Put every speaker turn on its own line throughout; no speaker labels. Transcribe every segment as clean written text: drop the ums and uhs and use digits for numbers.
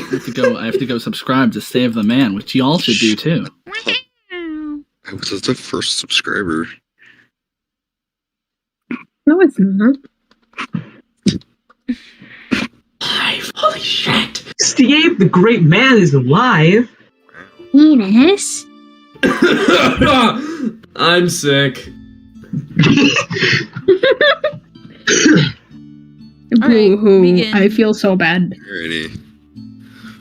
I have to go subscribe to Save the Man, which y'all should do too.
I was the first subscriber.
No, it's not.
Alive. Holy shit.
Steve, the great man, is alive.
Penis.
I'm sick.
Boo-hoo.
begin.
I feel so bad.
Alrighty.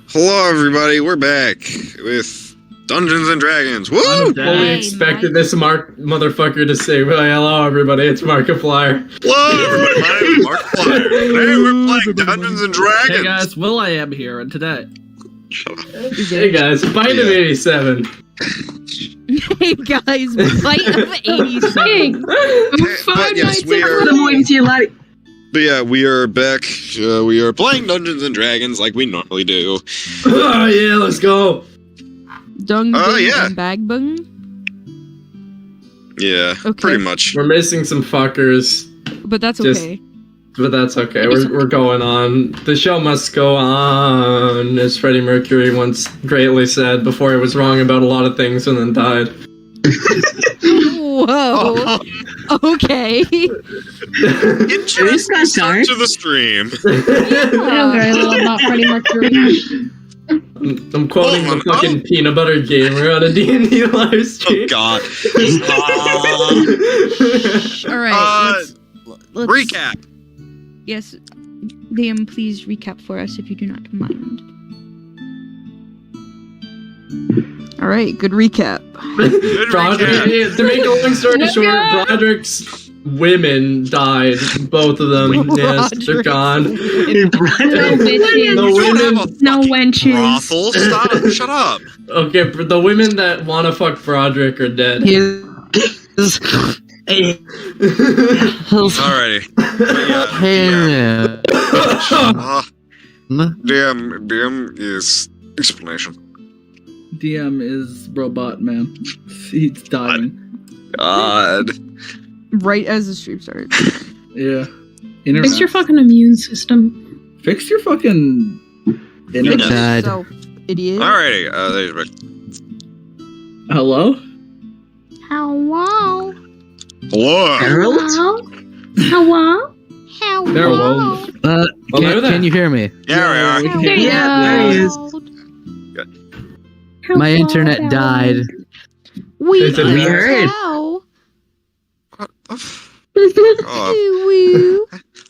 Hello, everybody. We're back with Dungeons and Dragons. Woo!
Fully expected this motherfucker to say, well, hello, everybody. It's Markiplier.
Hello, everybody. My name is Markiplier. Today we're playing Dungeons and Dragons.
Hey guys, Will.i.am here, and today.
Shut up.
Hey guys, Bite of 87.
Hey guys, Bite of 87.
But yes, we are. But yeah, we are back. We are playing Dungeons and Dragons like we normally do.
Oh yeah, let's go.
Dung
yeah.
and bag bung.
Yeah,
Okay.
pretty much.
We're missing some fuckers,
But that's
Just-
okay.
but that's okay. We're going on. The show must go on, as Freddie Mercury once greatly said before he was wrong about a lot of things and then died.
Whoa. Okay.
Introduce yourself to the stream.
I know very little about Freddie Mercury.
I'm quoting the fucking peanut butter gamer on a D&D live
Oh
stream.
God.
All right. Let's
Recap.
Yes, Liam, please recap for us if you do not mind. All right, good recap.
Broderick, to make a long story short, Broderick's women died. Both of them. Yes, they're gone.
No bitches. No wenches.
Brothel. Stop. Shut up.
Okay, but the women that want to fuck Broderick are dead.
Alrighty. DM is explanation.
DM is robot man. He's dying.
God.
Right as the stream started.
Yeah.
Fix your fucking immune system.
Fix your fucking internet.
Died.
So, idiot.
Alrighty. There's Rick.
Hello?
Hello?
Hello.
Hello?
Hello.
Can you hear me?
Yeah, we are.
There he is.
My internet died.
We
heard.
How?
What the f-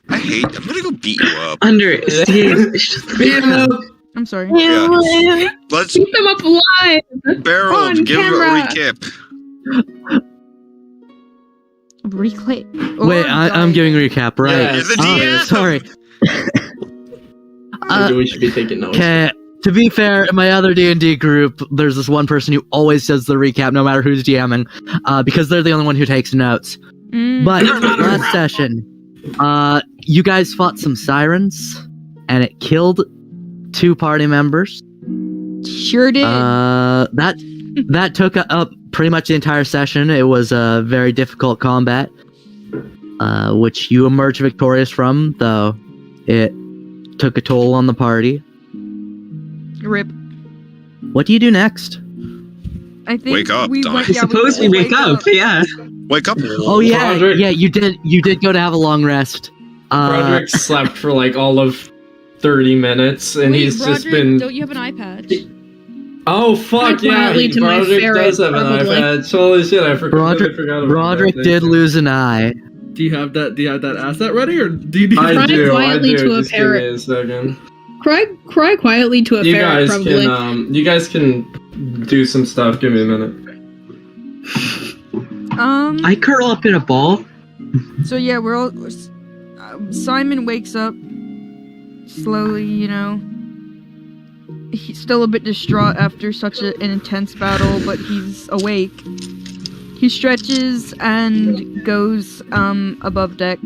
I hate. I'm gonna go beat you up.
I'm sorry.
Yeah. Let's
Keep them up alive.
Barrel.
On
Give
camera.
a recap.
Reclaim.
Wait, I'm giving a recap, right?
Yeah,
the DM.
Sorry.
Maybe we should be taking notes.
Okay. To be fair, in my other D&D group, there's this one person who always does the recap, no matter who's DMing, because they're the only one who takes notes. But last session, you guys fought some sirens, and it killed 2 party members.
Sure did.
That took up pretty much the entire session. It was a very difficult combat, which you emerged victorious from, though it took a toll on the party.
Rip.
What do you do next?
I think
Wake up,
we
dumbass.
went,
I suppose we wake up. Yeah.
Wake up.
Oh yeah,
Broderick.
yeah. You did go to have a long rest.
Broderick slept for like all of 30 minutes, and he's just been.
Don't you have an iPad?
Oh fuck yeah!
Quietly to my
Broderick
ferret,
does have an
probably.
iPad. Holy shit! I forgot.
Broderick did lose an eye.
Do you have that asset ready, or do you need
I
Cry
do.
quietly to a
Just give me
parrot.
a second.
Cry quietly to a
You
ferret,
guys
probably.
can. You guys can do some stuff. Give me a minute.
I curl up in a ball.
So yeah, we're all. Simon wakes up slowly. You know, he's still a bit distraught after such an intense battle, but he's awake. He stretches and goes above deck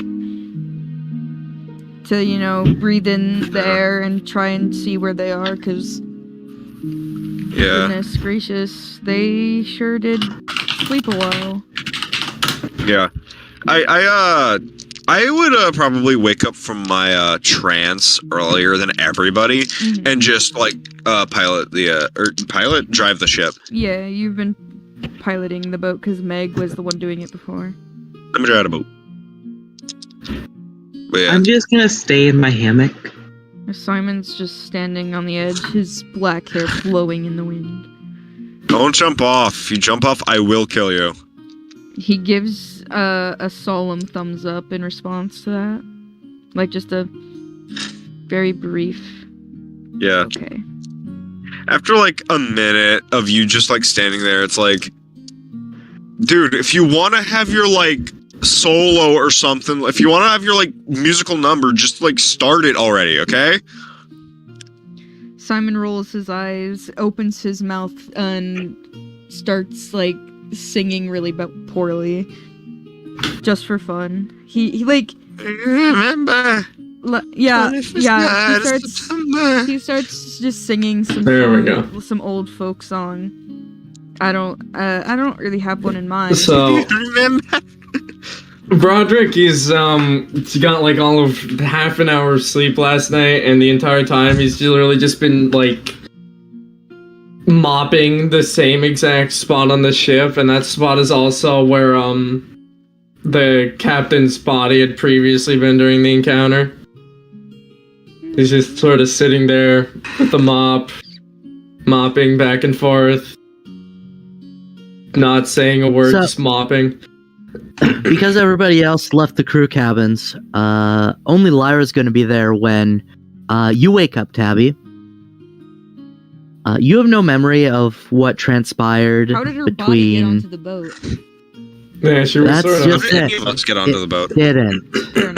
to, you know, breathe in the air and try and see where they are, because
Yeah.
goodness gracious, they sure did sleep a while.
Yeah. I would probably wake up from my trance earlier than everybody and just like drive the ship.
Yeah, you've been piloting the boat because Meg was the one doing it before.
Let me drive the boat. But yeah.
I'm just gonna stay in my hammock.
Simon's just standing on the edge, his black hair blowing in the wind.
Don't jump off. If you jump off, I will kill you.
He gives a solemn thumbs up in response to that. Like, just a very brief...
Yeah.
Okay.
After, like, a minute of you just, like, standing there, it's like... Dude, if you want to have your, like, solo or something, if you want to have your, like, musical number, just, like, start it already, okay?
Simon rolls his eyes, opens his mouth, and starts, like, singing really poorly. Just for fun. He like...
Remember...
Yeah, he starts just singing some old folk song. I don't really have one in mind.
So... Broderick, he's got like all of half an hour of sleep last night, and the entire time he's literally just been like mopping the same exact spot on the ship, and that spot is also where the captain's body had previously been during the encounter. He's just sort of sitting there with the mop, mopping back and forth, not saying a word, just mopping.
Because everybody else left the crew cabins, only Lyra's going to be there when you wake up, Tabby. You have no memory of what transpired
How did her
between...
body get onto the boat?
Yeah, she was
That's
sort of...
just it.
Let's get onto the boat.
Didn't.
Fair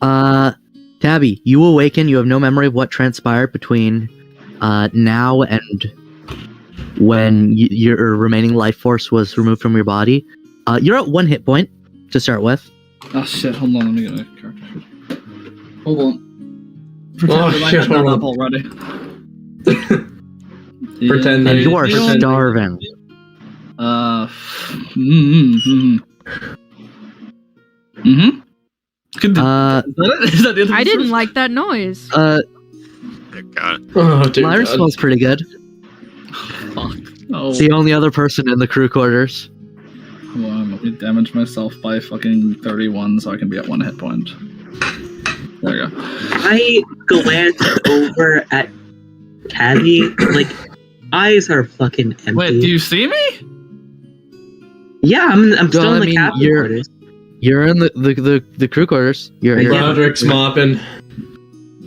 enough.
Tabby, you awaken. You have no memory of what transpired between now and when your remaining life force was removed from your body. You're at 1 hit point to start with.
Oh shit, hold on, let me get my character. Hold on.
Shit, hold
up
on.
already.
Pretend
And you are starving.
Is that the end of
I
the
didn't
source?
like that noise.
God.
Oh, dear
Lyra
God.
smells pretty good.
Fuck. Oh,
The only other person in the crew quarters.
hold on, let me damage myself by fucking 31 so I can be at 1 hit point. There you go.
I glance over at Tabby, like, eyes are fucking empty.
Wait, do you see me?
Yeah, I'm still in the captain quarters.
You're in the crew quarters. You're
Broderick's mopping.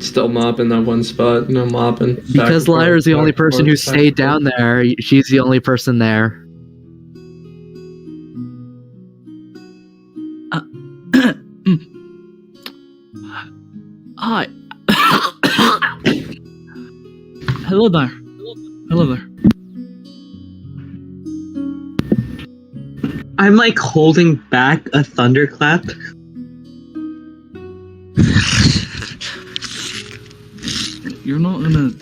Still mopping that one spot. No mopping.
because Lyra's the only person who stayed down there. She's the only person there.
Hi. Hello there. Hello there.
I'm like holding back a thunderclap.
You're not gonna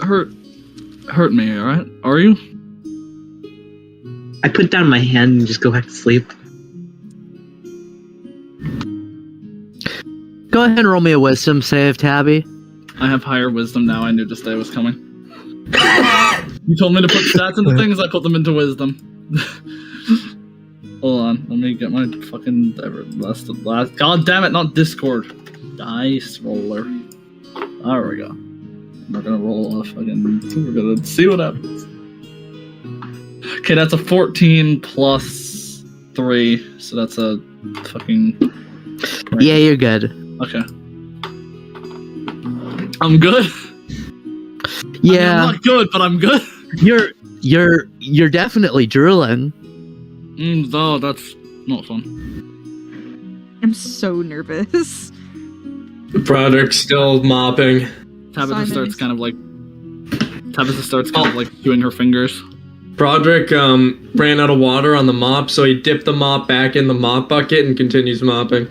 hurt me, alright? Are you?
I put down my hand and just go back to sleep.
Go ahead and roll me a wisdom save, Tabby.
I have higher wisdom now. I knew this day was coming. You told me to put stats into things, I put them into wisdom. Hold on, let me get my fucking last. God damn it, not Discord. Dice roller. There we go. We're gonna roll a fucking. We're gonna see what happens. Okay, that's a 14 plus 3, so that's a fucking.
Yeah, you're good.
Okay. I'm good.
Yeah,
I'm not good, but I'm good.
you're definitely drooling.
No, that's not fun.
I'm so nervous.
Broderick's still mopping.
Tabitha
Simon
starts
is-
kind of like chewing her fingers.
Broderick ran out of water on the mop, so he dipped the mop back in the mop bucket and continues mopping.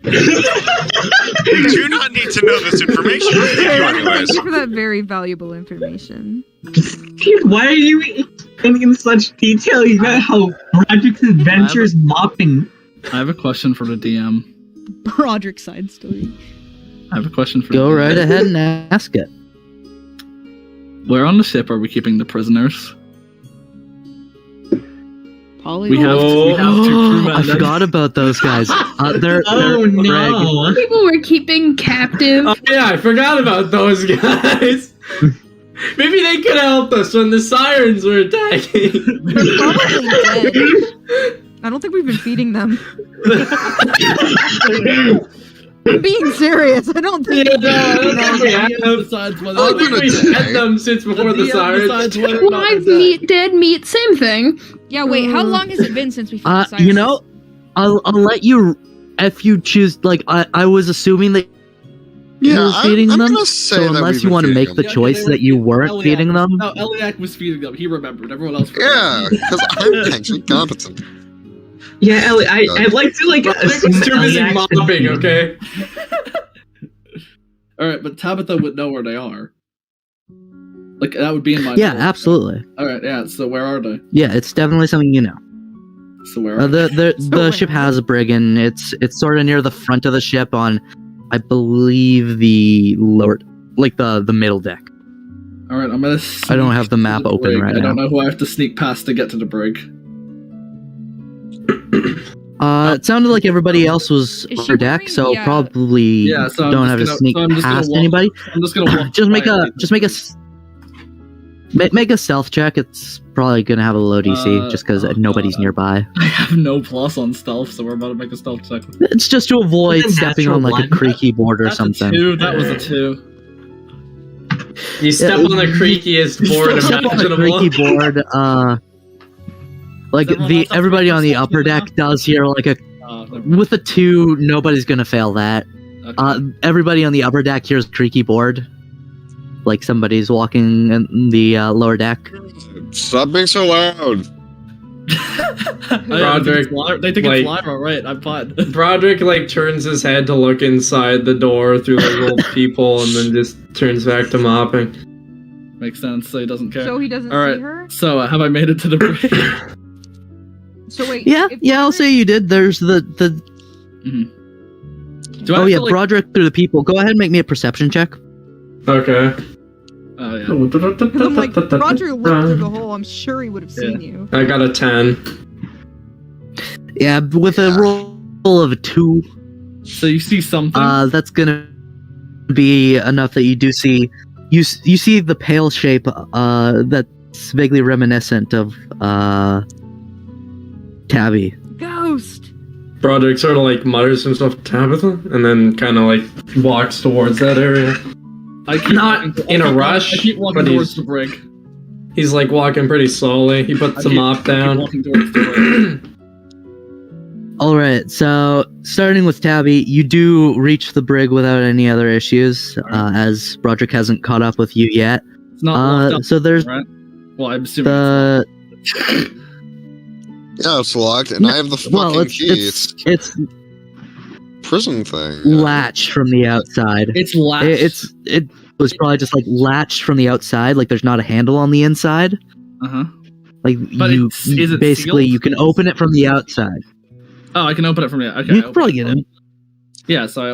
You do not need to know this information.
Thank
Anyways.
you for that very valuable information.
Dude, why are you... in such detail. You got how Broderick's adventures mopping.
I have a question for the DM.
Broderick's side story.
I have a question for
Go
the
right
DM.
ahead and ask it.
Where on the ship are we keeping the prisoners?
Polly.
We have two crewmen.
I forgot about those guys. They're
Oh no!
People were keeping captive.
Oh yeah, I forgot about those guys. Maybe they could help us when the sirens were attacking.
They're probably dead. I don't think we've been feeding them. I'm being serious. I don't think.
Yeah, no, I don't think we have.
Besides whether
I don't think we fed them since before the sirens.
Live meat, dead meat, same thing.
Yeah, wait. How long has it been since we fed the sirens?
You know, I'll let you if you choose. Like I was assuming that you were feeding
I'm
them.
gonna say
So
that
unless
we've
you
been
want to
feeding
make the
them.
choice that you weren't
Eliak-
feeding them,
No, Eliak was feeding them. He remembered. Everyone else forgot.
Yeah, because I'm actually competent.
Yeah, Ellie, I'd like to like.
Broderick was too busy mopping. Okay.
All right, but Tabitha would know where they are. Like that would be in my.
yeah,
knowledge.
absolutely.
All right, yeah. So where are they?
Yeah, it's definitely something you know.
So where are they?
The ship has a brig, and it's sort of near the front of the ship on, I believe, the lower, like the middle deck.
All right, I'm gonna.
I don't have the map
sneak to
open
brig.
right
I don't
now.
know who I have to sneak past to get to the brig.
It sounded like everybody else was
Is
on
she
her deck,
wearing-
so
yeah.
probably
Yeah, so I'm
don't
just
have to
gonna-
sneak
so I'm just gonna
past
walk-
anybody.
I'm just gonna walk.
Just make
quietly.
make a stealth check. It's probably gonna have a low DC just because
oh,
nobody's
God.
nearby.
I have no plus on stealth, so we're about to make a stealth check.
It's just to avoid
That's a
stepping on like a
natural
creaky board or
That's
something.
A 2. That was a 2.
You step on the creakiest board
Step on the
imaginable.
creaky board. Like
Everyone else has
everybody on the
stealth
upper
now?
deck does hear like a
Never mind.
with a 2. Nobody's gonna fail that.
Okay.
Everybody on the upper deck hears creaky board, like somebody's walking in the lower deck.
Stop being so loud.
Broderick,
They think
like-
it's Lyra, right? I'm fine.
Broderick like turns his head to look inside the door through the little peephole, and then just turns back to mopping.
Makes sense. So he doesn't care.
So he doesn't
All right.
see her.
So have I made it to the brig?
So wait.
Yeah,
if
yeah, I'll
Broderick-
say you did. There's the
Do I
oh
have
yeah,
to, like-
Broderick through the people. Go ahead and make me a perception check.
Okay.
Oh yeah.
'Cause I'm like, Roger looked through the hole. I'm sure he would have seen you.
I got a 10.
Yeah, with a roll of a 2,
So you see something?
that's gonna be enough that you do see. You see the pale shape that's vaguely reminiscent of Tabby.
Ghost.
Broderick sort of like mutters himself, Tabitha, and then kind of like walks towards that area.
I keep
not
walking-
in a
I
rush,
keep walking
but
towards
he's-
the brig.
He's like walking pretty slowly. He puts the mop
I keep
down.
walking towards the brig.
All right, so starting with Tabby, you do reach the brig without any other issues,
Alright.
as Broderick hasn't caught up with you yet.
It's not locked up,
So there's
right? Well, I'm assuming
the
Yeah, it's locked, and I have the fucking
well,
key.
it's
Prison thing.
latched from the outside.
it's latched.
It was probably just like latched from the outside, like there's not a handle on the inside.
Uh-huh.
Like
But
you
is it
basically
sealed?
you can open it from the outside.
Oh, I can open it from the. Okay,
You
I
can
open
probably
it
get
from-
in.
Yeah, so I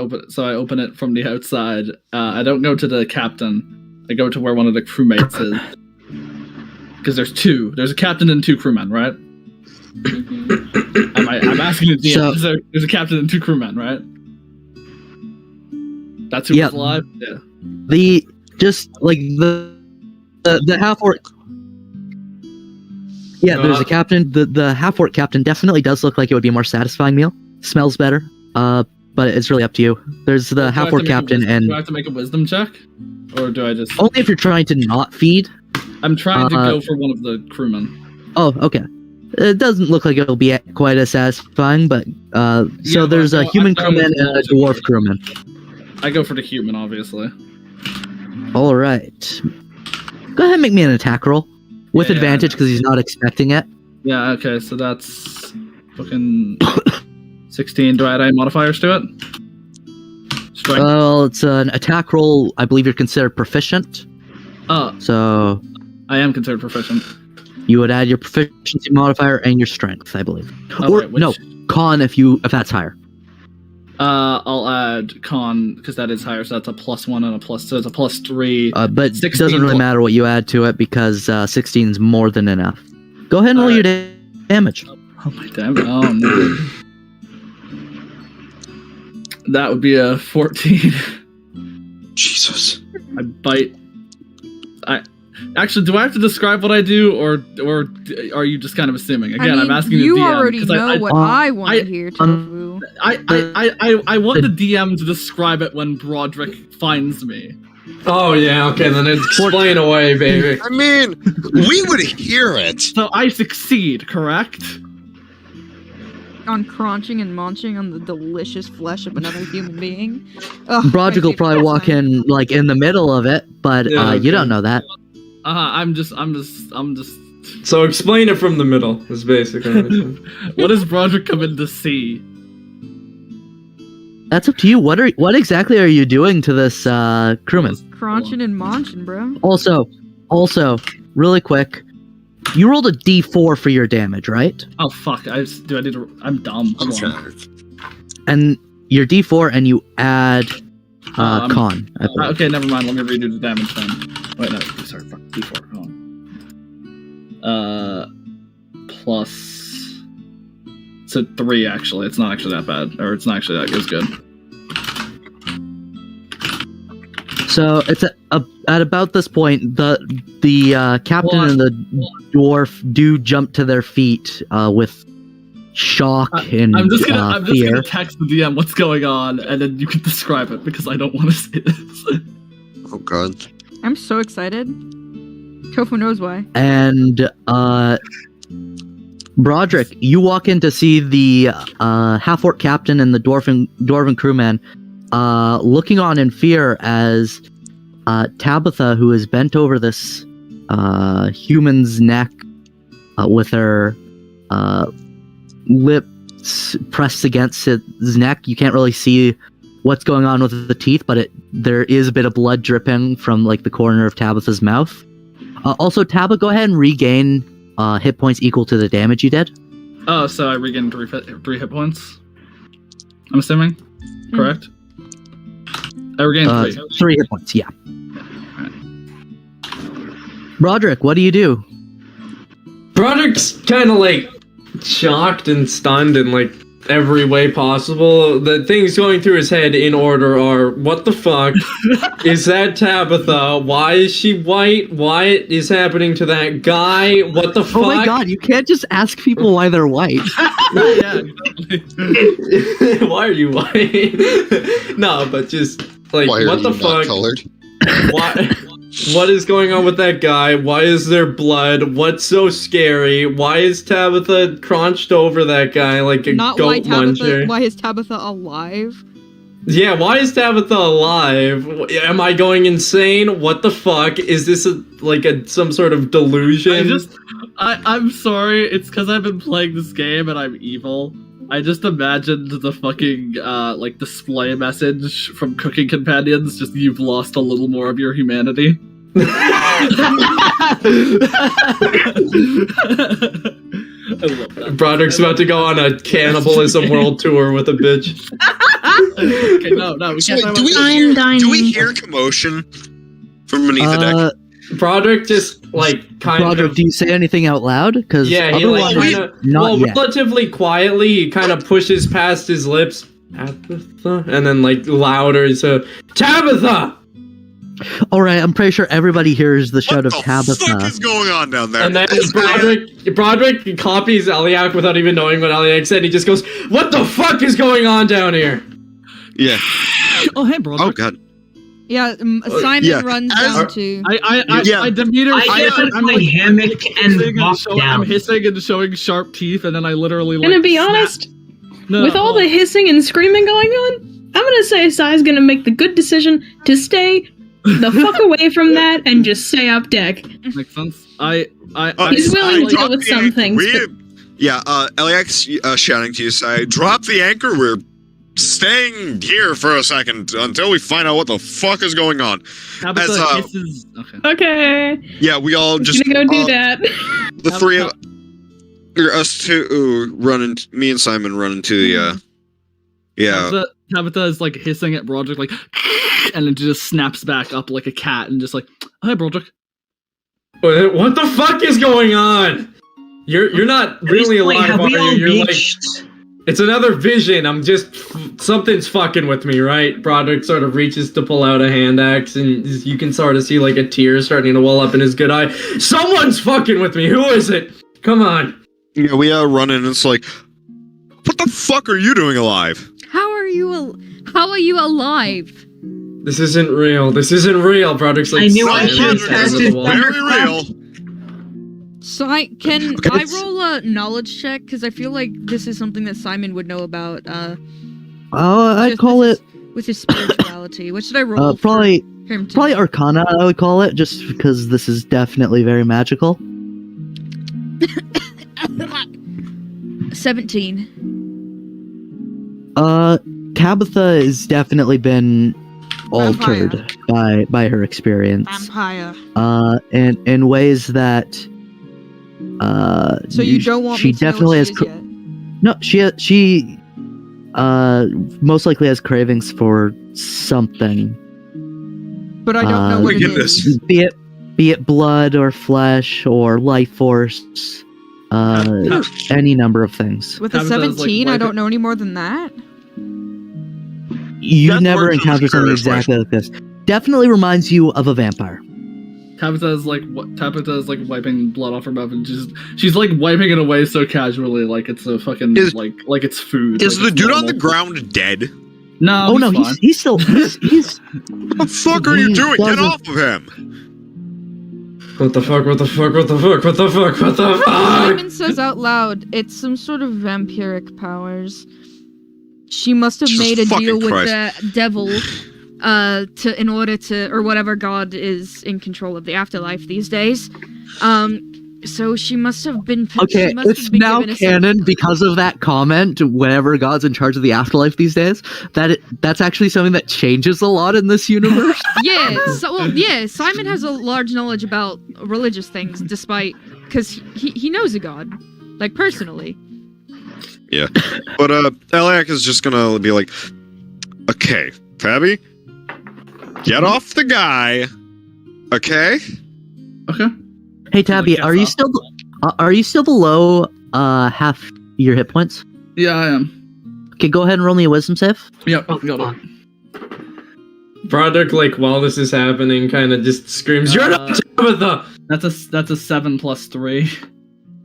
open it from the outside. I don't go to the captain. I go to where one of the crewmates is. Because there's 2. There's a captain and 2 crewmen, right? I'm asking the DM.
So-
There's a captain and 2 crewmen, right? That's who
Yep.
was alive. Yeah.
The just like the half orc. Yeah, there's a captain. The half orc captain definitely does look like it would be a more satisfying meal. Smells better. But it's really up to you. There's the
Do I
half
have to
orc
make a
captain,
wisdom-
and
do I have to make a wisdom check, or do I just?
only if you're trying to not feed.
I'm trying to
uh,
go for one of the crewmen.
Oh, okay. It doesn't look like it'll be quite as satisfying, but
Yeah,
so
but
there's a
I'm
human
going
crewman
with
and a
multiple.
dwarf crewman.
I go for the human, obviously.
All right. Go ahead and make me an attack roll with
Yeah,
advantage because he's not expecting it.
Yeah. Okay. So that's fucking 16. Do I add any modifiers to it? Strength.
Well, it's an attack roll. I believe you're considered proficient.
Oh,
So
I am considered proficient.
You would add your proficiency modifier and your strength, I believe.
Oh,
Or
right, which-
no, con if that's higher.
I'll add con because that is higher, so that's a +1 and a plus. So it's a +3.
But it
16
doesn't really
plus-
matter what you add to it because 16 is more than enough. Go ahead and roll
Alright.
your damage.
Oh my damn! Oh no. That would be a 14.
Jesus.
I bite. Actually, do I have to describe what I do, or are you just kind of assuming? Again, I'm asking
you
the DM,
already
'cause
know what I want to hear, Tofu.
I want the DM to describe it when Broderick finds me.
Oh yeah, okay, then explain away, baby.
I mean, we would hear it.
So I succeed, correct?
On crunching and munching on the delicious flesh of another human being. Ugh,
Broderick
my
will probably
favorite
walk
pastime.
in like in the middle of it, but
Yeah,
you
okay.
don't know that.
I'm just.
So explain it from the middle, is basically what it is.
What does Broderick come in to see?
That's up to you. What exactly are you doing to this crewman?
Crunching and munching, bro.
Also, really quick, you rolled a D4 for your damage, right?
Oh fuck! I'm dumb. Hold on.
And your D4, and you add con. I believe.
Okay, never mind. Let me redo the damage then. Wait, no. Sorry, fuck. D4. Hold on. Plus. So 3 actually. It's not actually that bad, or it's not actually that. It's good.
So it's at about this point, the captain and the dwarf do jump to their feet with shock and
I'm just gonna
fear.
text the DM what's going on, and then you can describe it because I don't want to say this.
Oh god.
I'm so excited. Tofu knows why.
And Broderick, you walk in to see the half-orc captain and the dwarven crewman looking on in fear as Tabitha, who is bent over this human's neck with her lips pressed against his neck. You can't really see what's going on with the teeth, but there is a bit of blood dripping from like the corner of Tabitha's mouth. Also, Tabitha, go ahead and regain hit points equal to the damage you did.
Oh, so I regained 3 hit points. I'm assuming, correct? I regained 3.
3 hit points, yeah. Broderick, what do you do?
Broderick's kind of like shocked and stunned in like every way possible. The things going through his head in order are, what the fuck is that Tabitha? Why is she white? What is happening to that guy? What the fuck?
Oh my god, you can't just ask people why they're white.
Yeah, exactly.
Why are you white? No, but just like,
Why are
what
you
the
not
fuck?
colored?
Why? What is going on with that guy? Why is there blood? What's so scary? Why is Tabitha crouched over that guy like a
Not why
goat
Tabitha.
muncher?
Why is Tabitha alive?
Yeah, why is Tabitha alive? Am I going insane? What the fuck? Is this some sort of delusion?
I'm sorry. It's because I've been playing this game and I'm evil. I just imagined the fucking display message from Cooking Companions. Just you've lost a little more of your humanity. I love that.
Broderick's about to go on a cannibalism world tour with a bitch.
Okay, no, we
So,
can't.
wait, do we hear commotion from beneath the deck?
Broderick just
Broderick, do you say anything out loud? Because
yeah, he relatively quietly, he kind of pushes past his lips, Tabitha, and then louder, so Tabitha.
All right, I'm pretty sure everybody hears the shout of
What
Tabitha.
the fuck is going on down there?
And then Broderick copies Eliak without even knowing what Eliak said. He just goes, "What the fuck is going on down here?"
Yeah.
Oh, hey, bro.
Oh god.
Yeah, Simon
yeah.
runs down to.
Demeter.
I get
I'm
my hammock and walk
I'm
down.
hissing and showing sharp teeth, and then I literally.
Gonna be honest, with all the hissing and screaming going on, I'm gonna say Sai's gonna make the good decision to stay the fuck away from that and just stay up deck.
Makes sense.
He's willing to deal with some things.
Yeah, Eliak's shouting to you, Sai, drop the anchor, we're staying here for a second until we find out what the fuck is going on.
Tabitha hisses. Okay.
Okay.
Yeah, we all just
gonna go do that.
The three of us two me and Simon run into the
Tabitha is like hissing at Broderick, like, and it just snaps back up like a cat, and just like, hi, Broderick.
What the fuck is going on? You're not really alive, are you? You're like, it's another vision. I'm just something's fucking with me, right? Broderick sort of reaches to pull out a hand axe, and you can sort of see like a tear starting to well up in his good eye. Someone's fucking with me. Who is it? Come on.
Yeah, we run in, and it's like, what the fuck are you doing alive?
How are you alive?
This isn't real. This isn't real. Broderick's like,
I knew I should have cast it.
Very real.
So I roll a knowledge check, because I feel like this is something that Simon would know about.
I'd call it
with his spirituality. What should I roll?
Probably
him to
probably Arcana. I would call it, just because this is definitely very magical.
17.
Tabitha has definitely been altered by her experience.
Vampire.
In ways that
so you don't want
she
me to
definitely
know what
has
she is yet?
no, she most likely has cravings for something.
But I don't know what it is.
Be it blood or flesh or life force. Any number of things.
With a 17, I don't know any more than that.
You never encountered something exactly like this. Definitely reminds you of a vampire.
Tabitha is like wiping blood off her mouth, and she's like wiping it away so casually, like it's a fucking like it's food.
Is
like
the dude on the ground dead?
No.
Oh no, he's still he's
What the fuck are you doing? Get off of him!
What the fuck? What the fuck? What the fuck? What the fuck? What the fuck?
Simon says out loud, it's some sort of vampiric powers. She must have made a deal with the devil in order to, or whatever god is in control of the afterlife these days. So she must have been.
Okay, it's now canon because of that comment. Whenever God's in charge of the afterlife these days, that's actually something that changes a lot in this universe.
Yeah. Simon has a large knowledge about religious things, because he knows a god, like personally.
Yeah, but Eliak is just gonna be like, okay, Tabby, get off the guy, okay?
Okay.
Hey Tabby, are you still below half your hit points?
Yeah, I am.
Okay, go ahead and roll me a wisdom save.
Yep, got it.
Broderick, like, while this is happening, kind of just screams, "You're not Tabitha!"
That's a 7 + 3.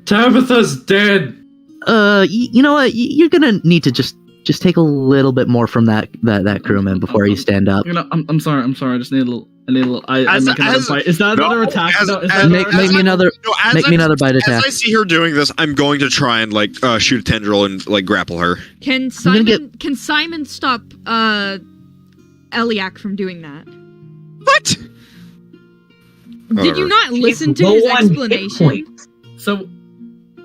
Tabitha's dead.
You know what? You're gonna need to just take a little bit more from that crewman before you stand up.
You know, I'm sorry. I just need a little. I make another bite. Is that another attack?
Make me another bite attack.
As I see her doing this, I'm going to try and like shoot a tendril and like grapple her.
Can Simon stop Eliak from doing that?
What?
Did you not listen to his explanation?
So.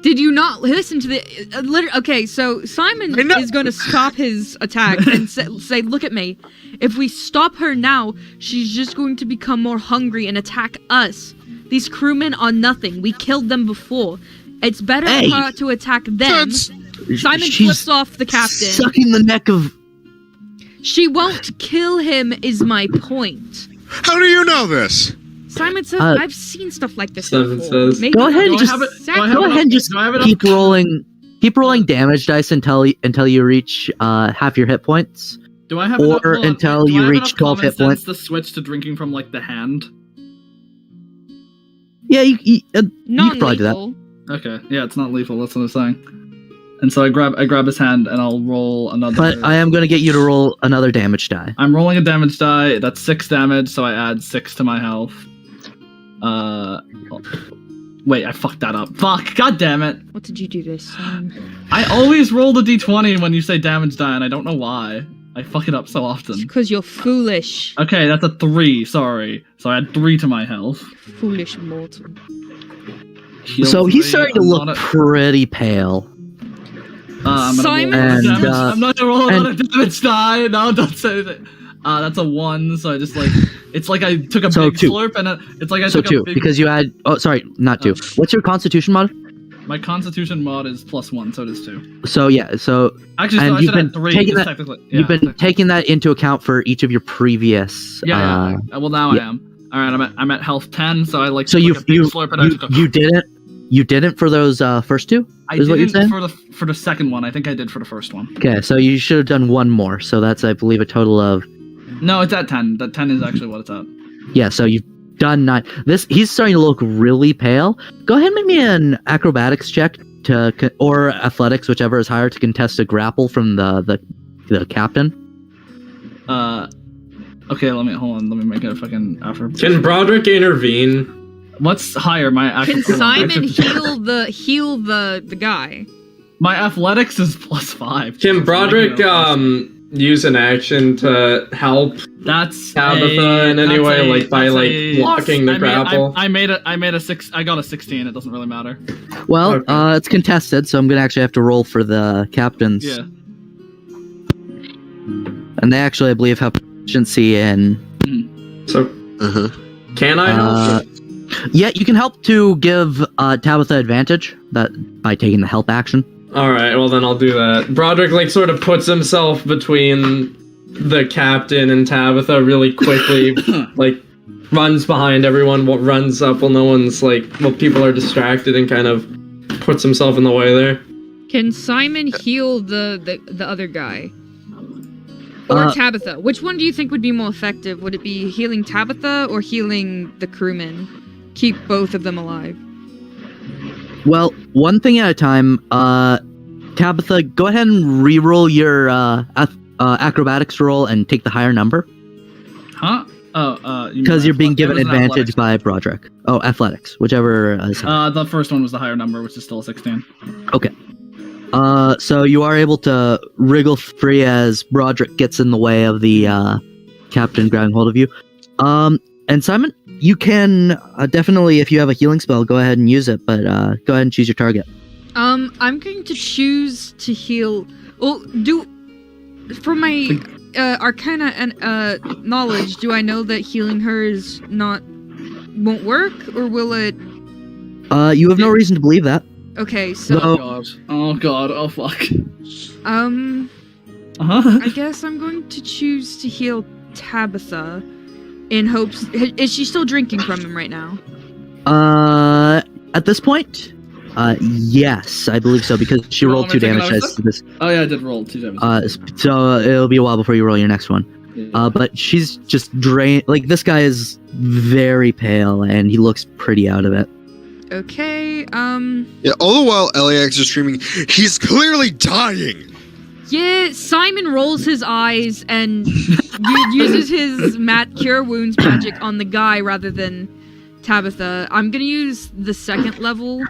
Did you not listen to the... okay, so Simon is going to stop his attack and say, look at me. If we stop her now, she's just going to become more hungry and attack us. These crewmen are nothing. We killed them before. It's better for her to attack them. Simon flips off the captain.
Sucking the neck of...
She won't kill him is my point.
How do you know this?
Simon says, I've seen stuff like this before.
Says,
go ahead and just keep rolling damage dice until you reach half your hit points.
Do I have
until you reach 12 hit points
to switch to drinking from like the hand?
Yeah, you probably do that.
Okay, yeah, it's not lethal. That's what I'm saying. And so I grab his hand and I'll roll another.
But I am going to get you to roll another damage die.
I'm rolling a damage die. That's 6 damage, so I add 6 to my health. Wait, I fucked that up. Fuck, god damn it.
What did you do this time?
I always roll the d20 when you say damage die, and I don't know why. I fuck it up so often.
Because you're foolish.
Okay, that's a 3, sorry. So I add 3 to my health.
Foolish mortal.
Heal
so
3,
he's starting to look pretty pale.
I'm gonna
Simon?
roll
And,
damage. I'm not gonna roll
and-
another damage die. No, don't say anything. That's a 1, so I just like it's like I took a
So
big
2.
slurp and it's like I
So
took
2,
a big.
because you had. Oh, sorry, not 2. What's your Constitution mod?
My Constitution mod is +1, so it is 2.
So yeah, so
Actually,
And
so I
you've
should have
been
3.
taking
because
that-
technically,
you've been
technically.
taking that into account for each of your previous.
Yeah. Well, now
yeah.
I am. All right, I'm at health 10, so I like.
So
took
you
a big slurp and I took a.
you didn't for those first 2.
I
is what you're
didn't
saying?
for the second one. I think I did for the first one.
Okay, so you should have done 1 more. So that's I believe a total of.
No, it's at 10. That 10 is actually what it's at.
Yeah, so you've done 9. He's starting to look really pale. Go ahead and make me an acrobatics check or athletics, whichever is higher, to contest a grapple from the captain.
Okay, hold on. Let me make it a fucking effort.
Can Broderick intervene?
What's higher? My
Can
hold on,
Simon
actually-
heal the guy?
My athletics is +5.
Can Broderick use an action to help
That's
Tabitha in any way, like by blocking the grapple?
I made a 6. I got a 16. It doesn't really matter.
Well,
Okay.
it's contested, so I'm gonna actually have to roll for the captains.
Yeah.
And they actually, I believe, have proficiency in.
So,
Uh-huh.
can I help?
Yeah, you can help to give Tabitha advantage by taking the help action.
All right, well then I'll do that. Broderick like sort of puts himself between the captain and Tabitha really quickly, like runs behind everyone, runs up while no one's people are distracted, and kind of puts himself in the way there.
Can Simon heal the other guy? Or Tabitha? Which one do you think would be more effective? Would it be healing Tabitha or healing the crewmen? Keep both of them alive.
Well, one thing at a time. Tabitha, go ahead and re-roll your acrobatics roll and take the higher number.
Huh? Oh,
Because you're being given
it was an
advantage
athletics.
by Broderick. Oh, athletics, whichever is higher.
The first one was the higher number, which is still a 16.
Okay. So you are able to wriggle free as Broderick gets in the way of the captain grabbing hold of you. And Simon, you can definitely, if you have a healing spell, go ahead and use it, but go ahead and choose your target.
I'm going to choose to heal. Well, for my arcana and knowledge, do I know that healing her won't work, or will it?
You have no reason to believe that.
Okay, so
No.
Oh god. Oh fuck.
Uh-huh.
I guess I'm going to choose to heal Tabitha, in hopes. Is she still drinking from him right now?
At this point, yes, I believe so, because she
You
rolled
want
2
me to take
damage
another
dice to this.
Oh yeah, I did roll 2 damage.
So it'll be a while before you roll your next one.
Yeah.
But she's just drained. Like, this guy is very pale, and he looks pretty out of it.
Okay,
Yeah, all the while LAX is screaming, he's clearly dying!
yeah, Simon rolls his eyes and uses his cure wounds magic on the guy rather than Tabitha. I'm gonna use the second level.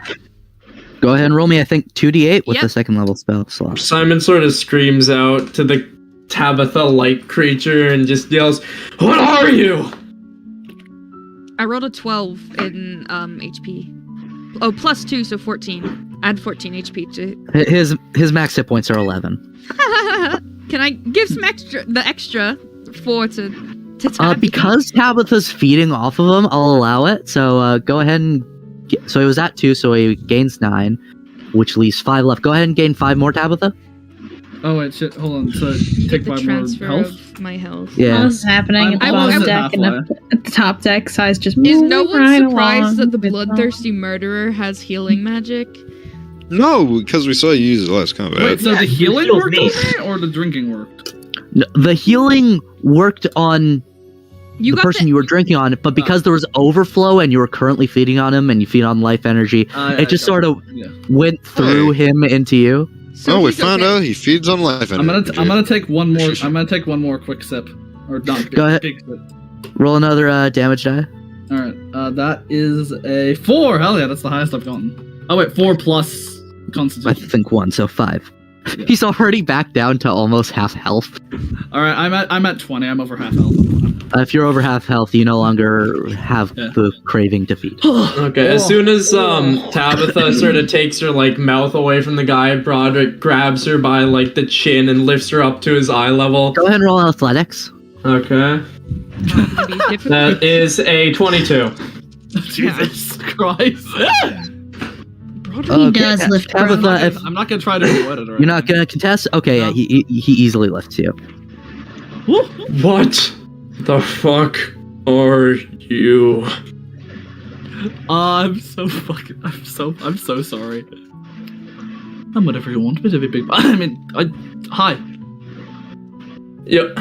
Go ahead and roll me, I think, 2d8 with
Yep.
the second level spell slot.
Simon sort of screams out to the Tabitha-like creature and just yells, "What are you?"
I rolled a 12 in HP. Oh, +2, so 14. Add 14 HP to.
His max hit points are 11.
Can I give some extra 4 to Tabitha?
Because Tabitha's feeding off of him, I'll allow it. So go ahead and... So he was at 2, so he gains 9, which leaves 5 left. Go ahead and gain 5 more, Tabitha.
Oh wait, shit. Hold on. So
You
take
get the
5 more
transfer
health.
of my health.
Yeah.
What's happening at the
I'm
bottom
almost
deck and
halfway.
at the top deck? Size just
Is
moving
no one
right
surprised that the
along.
bloodthirsty murderer has healing magic?
No, because we saw you use it last combat.
Wait, so
Yeah,
the
you
healing
healed
worked
me.
on me, or the drinking worked?
No, the healing worked on
You
the
got
person you were drinking on, but because there was overflow and you were currently feeding on him and you feed on life energy, it just sort of
Yeah.
went through him into you.
So
Oh, we
he's
found
okay.
out he feeds on life
I'm
energy.
gonna take one more. I'm gonna take one more quick sip, or not.
Go ahead.
Big sip.
Roll another damage die.
All right. That is a 4. Hell yeah, that's the highest I've gotten. Oh wait, 4 plus
I
Constitution.
think 1, so 5. He's already back down to almost half health.
All right, I'm at 20. I'm over half health.
If you're over half health, you no longer have the craving to feed.
Okay, as soon as Tabitha sort of takes her like mouth away from the guy, Broderick grabs her by like the chin and lifts her up to his eye level.
Go ahead and roll athletics.
Okay. That is a 22.
Jesus Christ.
He does lift
Tabitha,
I'm not gonna try to avoid it.
You're not gonna contest? Okay,
No.
yeah, he easily lifts you.
What the fuck are you?
I'm so sorry. I'm whatever you want me to be, big. I mean, hi.
Yep.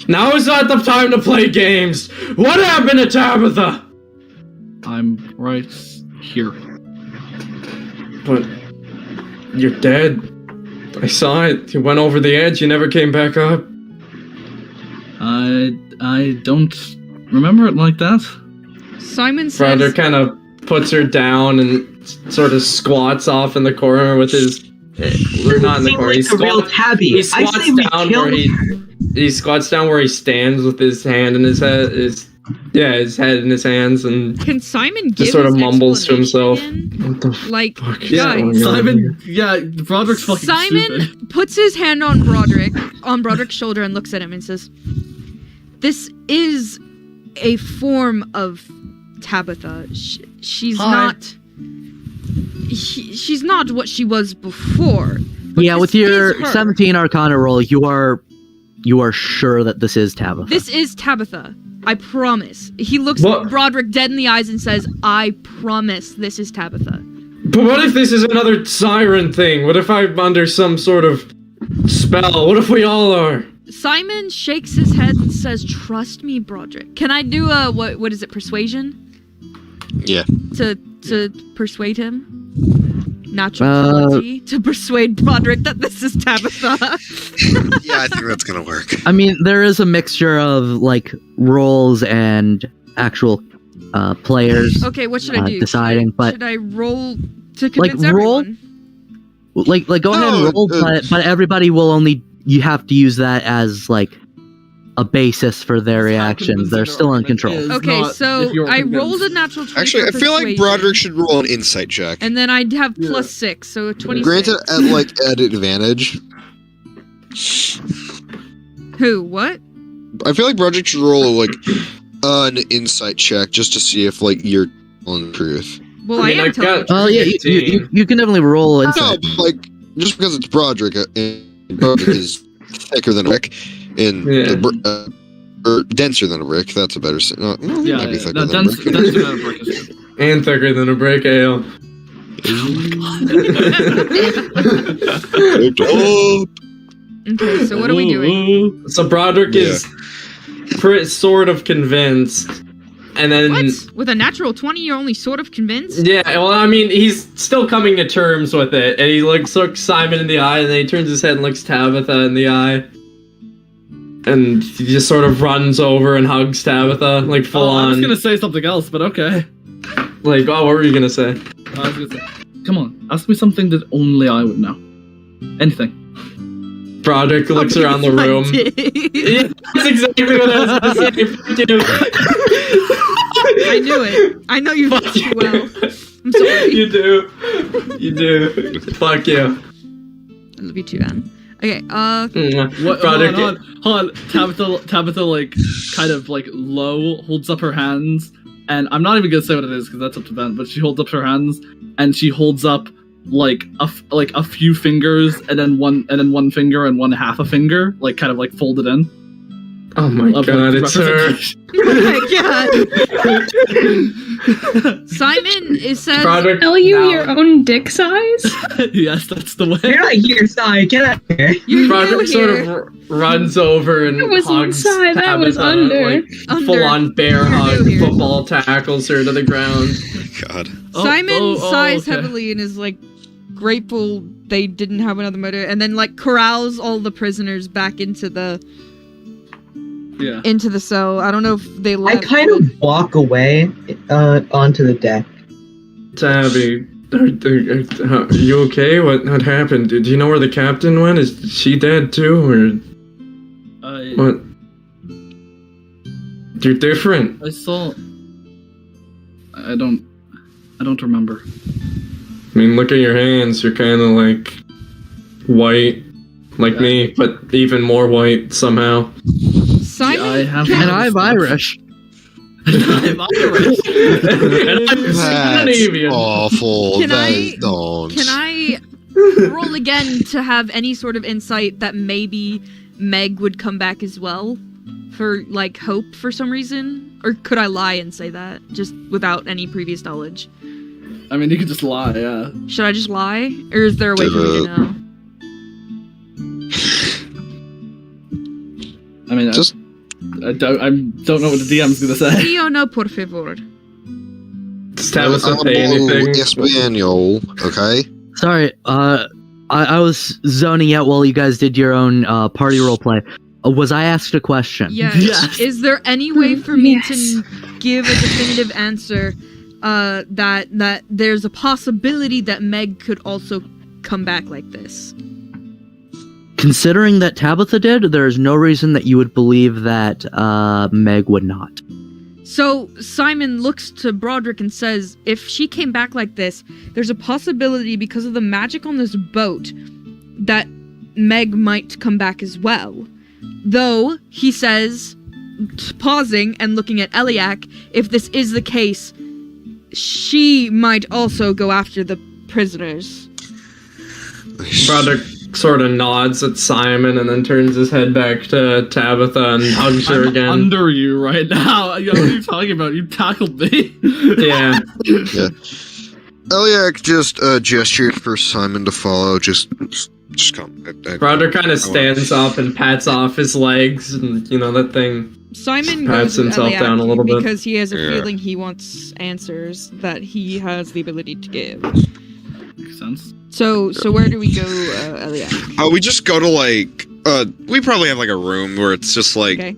Now is not the time to play games. What happened to Tabitha?
I'm right here.
But you're dead. I saw it. You went over the edge. You never came back up.
I don't remember it like that.
Simon says.
Brother kind of puts her down and sort of squats off in the corner with his. We're not in the corner.
Like a real tabby.
He squats down where he squats down where he stands with his hand in his head. His head in his hands, and
Can Simon give
just sort of
his
mumbles to himself.
explanation
What the fuck?
Like,
is
guys,
going on
Simon,
here?
Broderick's fucking
Simon
stupid.
puts his hand on Broderick's shoulder and looks at him and says, "This is a form of Tabitha. She's
Hi.
not. She's not what she was before." But
Yeah,
this
with your
is her.
17 Arcana roll, you are sure that this is Tabitha.
This is Tabitha. I promise. He looks
What?
Broderick dead in the eyes and says, "I promise this is Tabitha."
But what if this is another siren thing? What if I'm under some sort of spell? What if we all are?
Simon shakes his head and says, "Trust me, Broderick." Can I do a what is it, persuasion?
Yeah.
To persuade him? Natural 20 to persuade Broderick that this is Tabitha.
Yeah, I think that's gonna work.
I mean, there is a mixture of like rolls and actual players.
Okay, what should I do?
Deciding, but
should I roll to
like
convince
roll,
everyone?
like go ahead and roll, but everybody will only. You have to use that as like a basis for their reactions. They're still in control.
Okay, so I rolled a natural 20.
Actually, I
for
feel like
persuasion,
Broderick should roll an insight check.
and then I'd have plus 6, so 26.
Granted, at advantage.
Who? What?
I feel like Broderick should roll an insight check just to see if you're telling the truth.
Well,
I mean,
I am
I
telling
got-
you.
Yeah, you can definitely roll
No,
insight.
but just because it's Broderick, and Broderick is thicker than a brick, and or denser than a brick. That's a better. Might be thicker than a brick.
Denser than a brick is good.
And thicker than a brick ale.
Okay, so what are we doing?
So Broderick is sort of convinced, and then
What? With a natural 20, you're only sort of convinced?
yeah. Well, I mean, he's still coming to terms with it, and he looks Simon in the eye, and then he turns his head and looks Tabitha in the eye, and he just sort of runs over and hugs Tabitha, like full
I was
on.
gonna say something else, but okay.
Like, oh, what were you gonna say?
I was gonna say, come on, ask me something that only I would know. Anything.
Broderick looks around the room. Yeah, that's exactly what I was gonna say. Fuck you.
I knew it. I know you
Fuck you.
well. I'm sorry.
You do. You do. Fuck you.
I love you too, Anne. Okay,
What?
Broderick.
Hold on. Tabitha, like, kind of like low, holds up her hands, and I'm not even gonna say what it is because that's up to Ben. But she holds up her hands, and she holds up like a few fingers, and then one finger and one half a finger, like kind of like folded in.
Oh my god, it's her.
oh my god. Simon says,
Broderick,
Tell you
now-
your own dick size?
Yes, that's the way.
You're not here, Sai. Get out of here.
you're
Broderick
new
sort
here.
of runs over and
That was
hugs
inside, that was
Tabitha,
under.
like,
Under.
full-on bear
You're
hug,
new here.
football tackles her to the ground.
God.
Simon sighs
okay.
heavily and is like grateful they didn't have another murder, and then like corrals all the prisoners back into the cell. I don't know if they
I
left.
kind of walk away onto the deck.
Tabby, Are you okay? What happened? Do you know where the captain went? Is she dead too, or what? You're different.
I saw. I don't remember.
I mean, look at your hands. You're kind of like white, like me, but even more white somehow.
Simon,
And I'm Irish.
I'm Irish.
That's awful.
Can
Don't.
I roll again to have any sort of insight that maybe Meg would come back as well? For, like, hope for some reason? Or could I lie and say that, just without any previous knowledge?
I mean, you could just lie, yeah.
Should I just lie? Or is there a way for me to know?
I mean,
Just-
I don't know what the DM's gonna say.
Sí o no, por favor.
Just have us say anything.
Espanol, okay?
Sorry, I was zoning out while you guys did your own party roleplay. Was I asked a question?
Yes.
Yes.
Is there any way for me
Yes.
to give a definitive answer that there's a possibility that Meg could also come back like this?
Considering that Tabitha did, there is no reason that you would believe that Meg would not.
So Simon looks to Broderick and says, if she came back like this, there's a possibility because of the magic on this boat that Meg might come back as well. Though, he says, pausing and looking at Eliak, if this is the case, she might also go after the prisoners.
Broderick sort of nods at Simon and then turns his head back to Tabitha and hugs her
I'm
again.
under you right now. What are you talking about? You tackled me.
Yeah.
Yeah. Eliak just gestured for Simon to follow. Just come.
Broderick kind of stands up and pats off his legs, and you know that thing.
Simon
Pats
goes with
himself
Eliak
down a little bit.
because he has a
Yeah.
feeling he wants answers that he has the ability to give.
Makes sense.
So where do we go, Eliak?
We just go to like we probably have like a room where it's just like
Okay.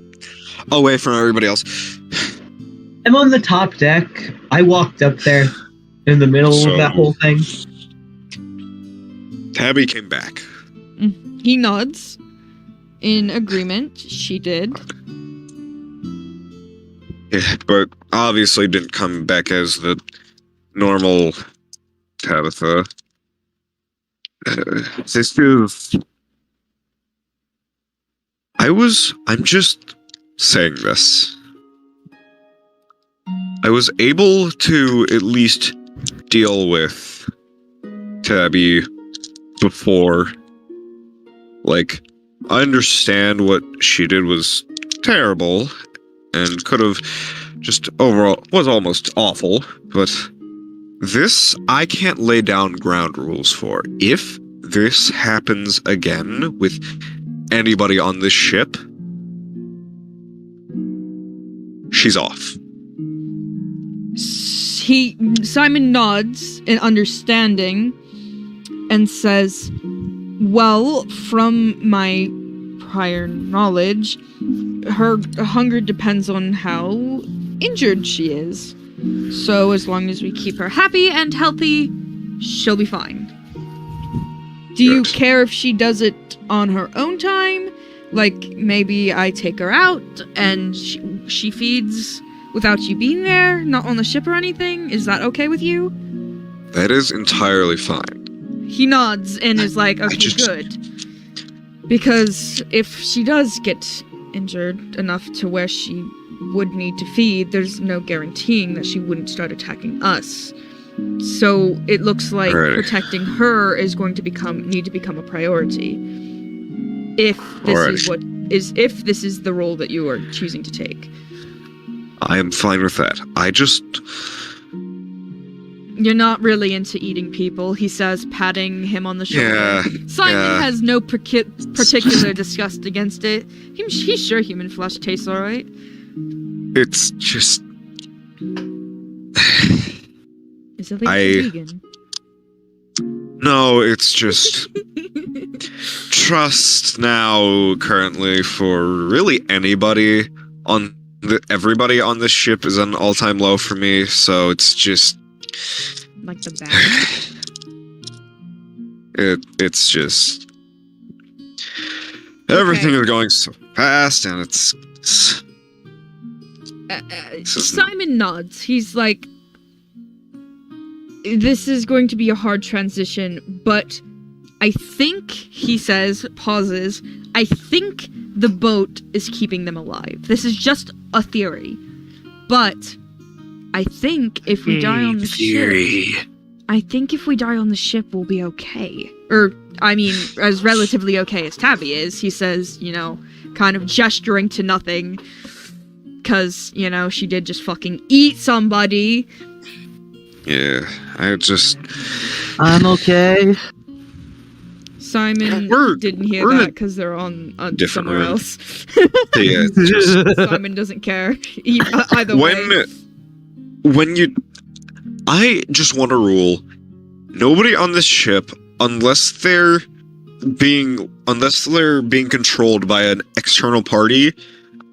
away from everybody else.
I'm on the top deck. I walked up there in the middle
So-
of that whole thing.
Tabby came back.
He nods in agreement. She did.
Yeah, but obviously didn't come back as the normal Tabitha. This is. I'm just saying this. I was able to at least deal with Tabby before. Like, I understand what she did was terrible and could have just overall was almost awful, but this I can't lay down ground rules for. If this happens again with anybody on this ship, she's off.
Simon nods in understanding and says, well, from my prior knowledge, her hunger depends on how injured she is. So as long as we keep her happy and healthy, she'll be fine. Do you
Good.
care if she does it on her own time? Like, maybe I take her out and she feeds without you being there, not on the ship or anything? Is that okay with you?
That is entirely fine.
He nods and is like, okay, good. Because if she does get injured enough to where she would need to feed, there's no guaranteeing that she wouldn't start attacking us. So it looks like
Alrighty.
protecting her is going to need to become a priority. If this is the role that you are choosing to take.
I am fine with that.
You're not really into eating people, he says, patting him on the shoulder.
Yeah,
Simon
yeah.
has no particular disgust against it. He's sure human flesh tastes alright.
It's just
Is it like vegan?
no, it's just trust now currently for really anybody on everybody on this ship is an all-time low for me, so it's just
like the back.
It's just everything is going so fast, and it's
Simon nods. He's like, this is going to be a hard transition, but I think, he says, pauses, I think the boat is keeping them alive. This is just a theory. But I think if we die on the ship, we'll be okay. Or, I mean, as relatively okay as Tabby is. He says, you know, kind of gesturing to nothing. Because, you know, she did just fucking eat somebody.
yeah.
I'm okay.
Simon didn't hear that because they're on somewhere
room.
else.
Yeah, it's just
Simon doesn't care. Either way.
I just want a rule: nobody on this ship, unless they're being controlled by an external party.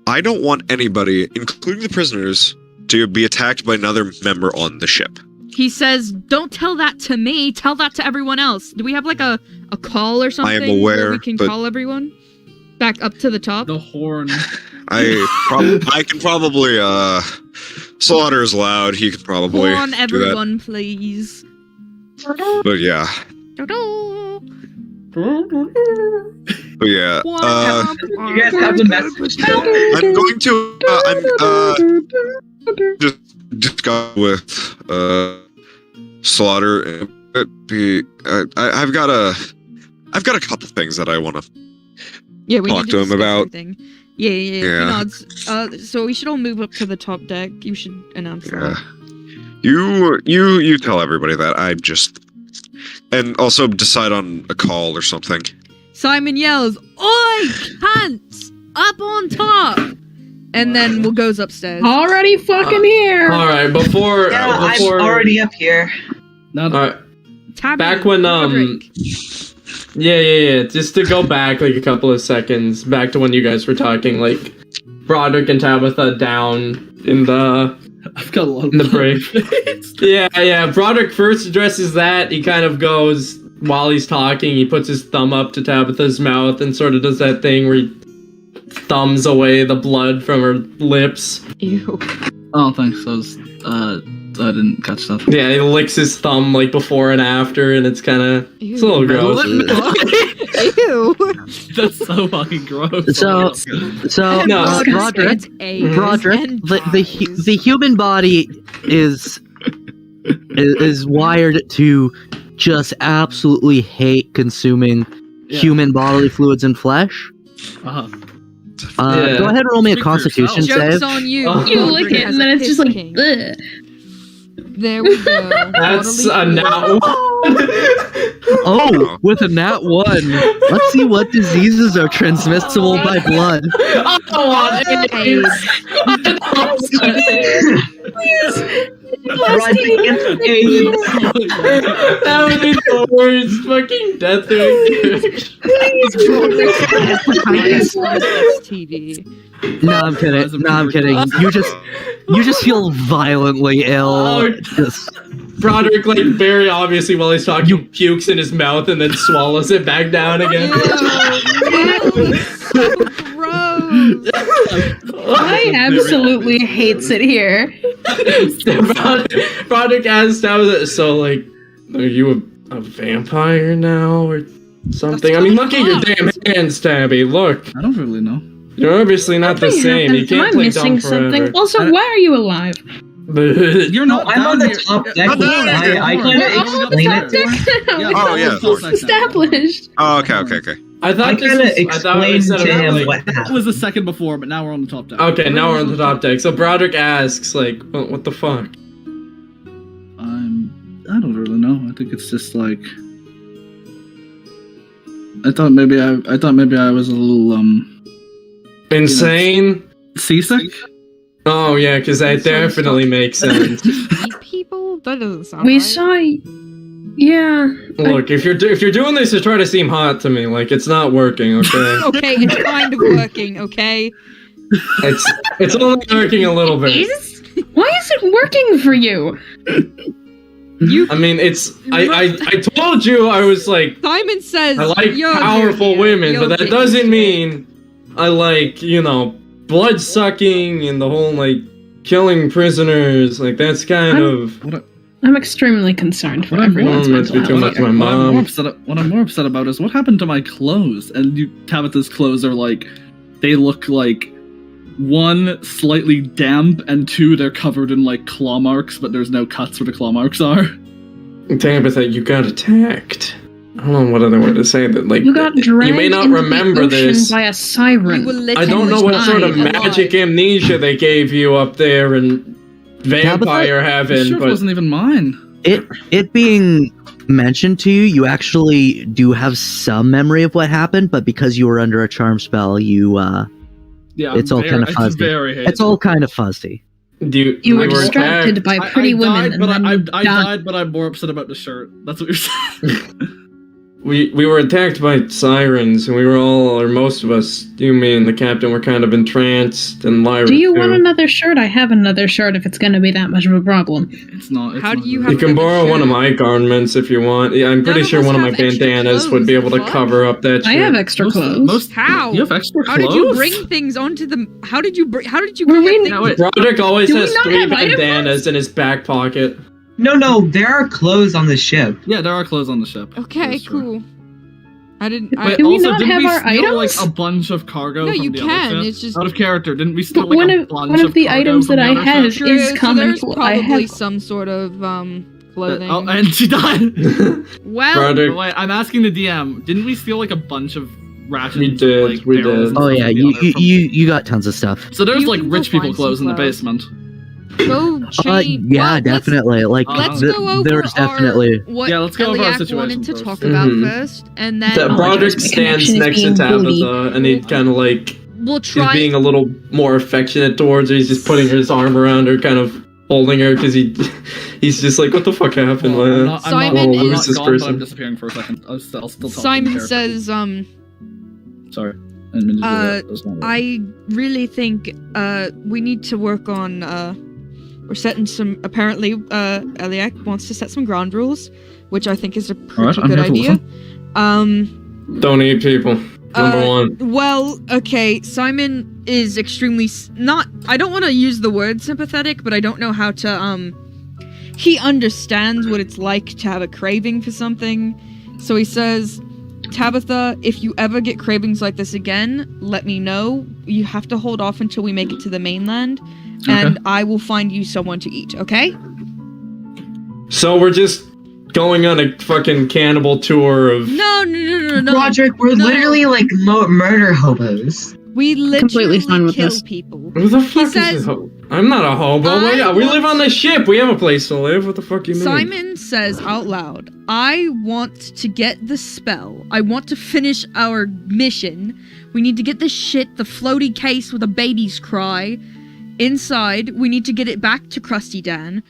I don't want anybody, including the prisoners, to be attacked by another member on the ship.
He says, don't tell that to me, tell that to everyone else. Do we have like a call or something?
I am aware,
where we can call everyone? Back up to the top?
The horn.
I can probably, Slaughter is loud, he could probably
Horn
do
everyone, please.
that. But yeah. But yeah,
You guys have the message.
I'm going to, just discuss with, Slaughter. I've got a couple things that I want to
Yeah, we
talk
need
to him
discuss
about.
everything. Yeah. Nods. So we should all move up to the top deck. You should announce that.
You tell everybody that. And also decide on a call or something.
Simon yells, "Oi, cunts! Up on top!" And then goes upstairs.
Already fucking here.
All right, before
I'm already up here.
all right,
Tabby,
back when
Roderick.
yeah, just to go back like a couple of seconds, back to when you guys were talking, like Broderick and Tabitha down in the
I've got a lot of
in the break. Yeah. Broderick first addresses that. He kind of goes, while he's talking, he puts his thumb up to Tabitha's mouth and sort of does that thing where he thumbs away the blood from her lips.
Ew.
Oh, thanks. I didn't catch that.
Yeah, he licks his thumb like before and after, and it's kind of it's a little gross.
Ew.
That's so fucking gross.
So
No,
Broderick, the human body is wired to just absolutely hate consuming human bodily fluids and flesh.
Uh-huh.
Go ahead and roll me a
Speak for
Constitution
yourself.
Joke's
save.
on you.
You lick it, and then it's just like, ugh.
There we go.
That's a now.
Oh, with a nat 1. Let's see what diseases are transmissible by blood.
That would be the worst fucking death
STD.
No, I'm kidding. You just feel violently ill.
Oh.
Just-
Broderick, like, very obviously while he's talking, pukes in his mouth and then swallows it back down again.
Gross.
I absolutely hates it here.
Broderick asks, so, like, are you a vampire now or something? I mean, look at your damn hands, Tabby. Look.
I don't really know.
You're obviously not the same. You can't play dumb forever.
Also, why are you alive?
You're not.
I'm on the top deck. I can explain it to him.
Oh, yeah.
Established.
Oh, okay.
I thought
I kind of explained to him what
That
happened.
was the second before, but now we're on the top deck.
Okay, now we're on the top deck. So Broderick asks, like, what the fuck?
I don't really know. I think it's just like I thought maybe I was a little
Insane?
seasick.
Oh yeah, because that definitely makes sense.
Eat people? That doesn't sound
We
right.
saw. Yeah.
Look, if you're doing this to try to seem hot to me, like it's not working, okay?
Okay, it's kind of working, okay?
It's only working a little bit.
Why is it working for you?
You.
I mean, it's I told you I was like
Simon says
I like
you're
powerful
here.
women,
You're
but that
here.
doesn't mean I like, blood sucking and the whole like killing prisoners. Like that's kind of
I'm extremely concerned for
What
everyone's
must be
mental
too
health
much
here.
my
What I'm, more
mom.
what I'm more upset about is what happened to my clothes. And Tabitha's clothes are like, they look like, one, slightly damp, and two, they're covered in like claw marks, but there's no cuts where the claw marks are.
Tabitha, you got attacked. I don't know what other way to say that. Like
You got dragged
you may not
into
remember
the ocean
this.
by a siren.
You were
I don't know what sort of
alive.
magic amnesia they gave you up there in vampire heaven,
Sure, it
but
wasn't even mine.
It being mentioned to you, you actually do have some memory of what happened, but because you were under a charm spell,
Yeah,
it's all kind of fuzzy. It's all kind of fuzzy.
You were distracted by pretty women, and then you
I died, but I'm more upset about the shirt. That's what you're saying.
We were attacked by sirens, and we were all, or most of us, you, me, and the captain, were kind of entranced, and Lyra
Do you
too.
want another shirt? I have another shirt if it's going to be that much of a problem.
It's not.
How do you
You can
another
borrow one of
shirt?
my garments if you want. Yeah, I'm pretty
None of
sure
us
one of my
have extra
bandanas would
clothes,
be able to
fuck.
cover up that shit.
I have extra clothes.
How?
You have extra
How
clothes?
did you bring things onto the? How did you
Were
get
we-
things?
No, wait.
Broderick always
Do we
has
not
3
have item
bandanas in his back pocket.
No, there are clothes on the ship.
Yeah, there are clothes on the ship.
Okay,
That's true.
cool. I didn't.
Wait,
Do we
also,
not
didn't
have
we
our
steal
items?
like a bunch of cargo
No,
from
you
the
can,
other ship?
it's just-
Out of character, didn't we steal
But
like
one
a
of-
bunch
one of the
cargo
items
from
that
the
I
other
have
ship?
is
so
common
there's
clo- I
probably
have-
some sort of clothing.
Oh, and she died.
Well,
Broderick,
But wait, I'm asking the DM. Didn't we steal like a bunch of rations?
We did,
Like,
we
barrels
did.
and
Oh
stuff
yeah,
from the
you
other- from-
you got tons of stuff.
So there's
You
like
can go
rich people
find
clothes in
some
the
clothes.
basement.
go change.
Yeah,
well, let's-
definitely. Like
Let's
th-
go over
there's definitely.
what
Yeah, let's go over our
Eliak
situation
wanted to
first.
talk about
Mhm.
first, and then
that Broderick
my
stands
connection is
next to
being bullied.
Tabitha, and he kind of like
we'll
is
try.
being a little more affectionate towards her. He's just putting his arm around her, kind of holding her, because he's just like, what the fuck happened?
Well,
man?
I'm
Simon
not, I'm
is-
not
this
gone, but
person.
I'm disappearing for a second. I'll still talk in
Simon
character.
says,
Sorry. I didn't mean to do that. That's not right.
I really think we need to work on we're setting some apparently Eliak wants to set some ground rules, which I think is a pretty
Alright, I'm
good
here to
idea.
Don't eat people. Number one.
Well, okay, Simon is extremely not I don't want to use the word sympathetic, but I don't know how to he understands what it's like to have a craving for something. So he says, Tabitha, if you ever get cravings like this again, let me know. You have to hold off until we make it to the mainland, and I will find you someone to eat, okay?
So we're just going on a fucking cannibal tour of.
No.
Roderick, we're
No.
literally like murder hobos.
We literally
Completely fine with
kill
this.
people.
Who the fuck
says,
is this? I'm not a hobo.
I
Yeah, we live
want-
on the ship. We have a place to live. What the fuck you mean?
Simon says out loud, I want to get the spell. I want to finish our mission. We need to get this shit, the floaty case with a baby's cry, inside. We need to get it back to Krusty Dan.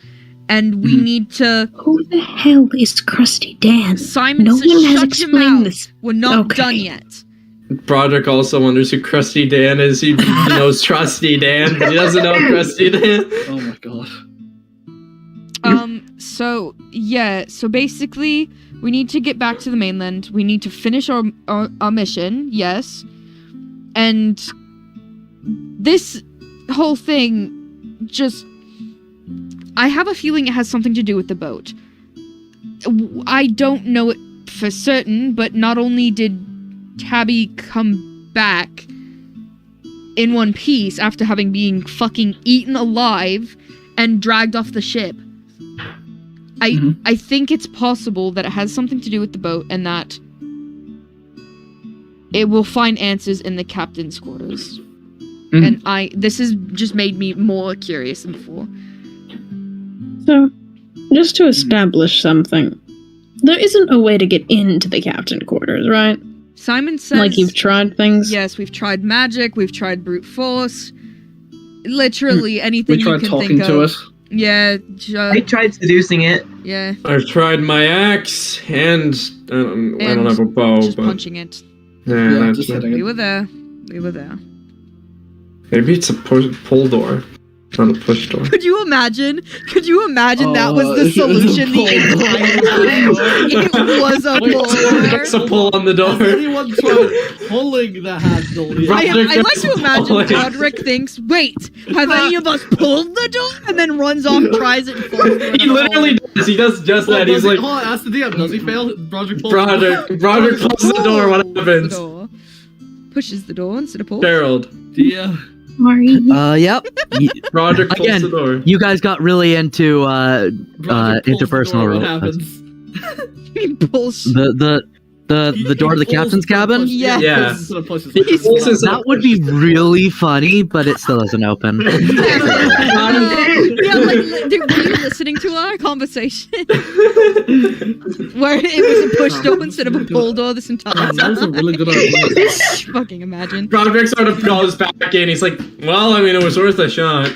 And we need to...
Who the hell is Krusty Dan?
Simon
No
says,
one has
shut your
explained
mouth.
this.
We're not
Okay.
done yet.
Broderick also wonders who Krusty Dan is. He knows Trusty Dan, but he doesn't know Krusty Dan.
Oh my god.
So basically, we need to get back to the mainland. We need to finish our mission, yes. And this whole thing just... I have a feeling it has something to do with the boat. I don't know it for certain, but not only did Tabby come back in one piece after having been fucking eaten alive and dragged off the ship. I think it's possible that it has something to do with the boat and that it will find answers in the captain's quarters. And this has just made me more curious than before.
So, just to establish something, there isn't a way to get into the captain quarters, right?
Simon says...
Like you've tried things?
Yes, we've tried magic, we've tried brute force. Literally anything
We
you
tried
can
talking
think
to
of.
it.
Yeah,
I tried seducing it.
yeah.
I've tried my axe, and I don't
And
have a bow,
just
but
punching it.
yeah,
Yeah,
that's
just
it.
hitting
We
it.
were there. We were there.
Maybe it's a pull door. Trying to push door.
Could you imagine? That was the
it was a
solution the
pull.
entire time? It was a pull.
It's a pull on the door.
Has anyone tried pulling the handle?
I like to imagine Roderick thinks, wait, have any of us pulled the door? And then runs off, tries it, and falls through
He literally does. He does just that. He's like,
hold on, ask the DM. Does he fail? Broderick pulls
Broderick closes the door. What happens?
Pushes the door instead of pull.
Gerald.
DM.
Sorry.
Yep.
Roderick pulls
Again,
the door.
You guys got really into
Broderick pulls the
interpersonal
door,
rules.
what happens?
He pulls.
The door to the captain's cabin?
Yeah.
Yeah.
That would be really funny, but it still isn't open.
Yeah, like, were you listening to our conversation? Where it was a push door instead of a pull door this entire time.
That was a really good idea.
Fucking imagine.
Roderick sort of goes back in. He's like, well, I mean, it was worth a shot.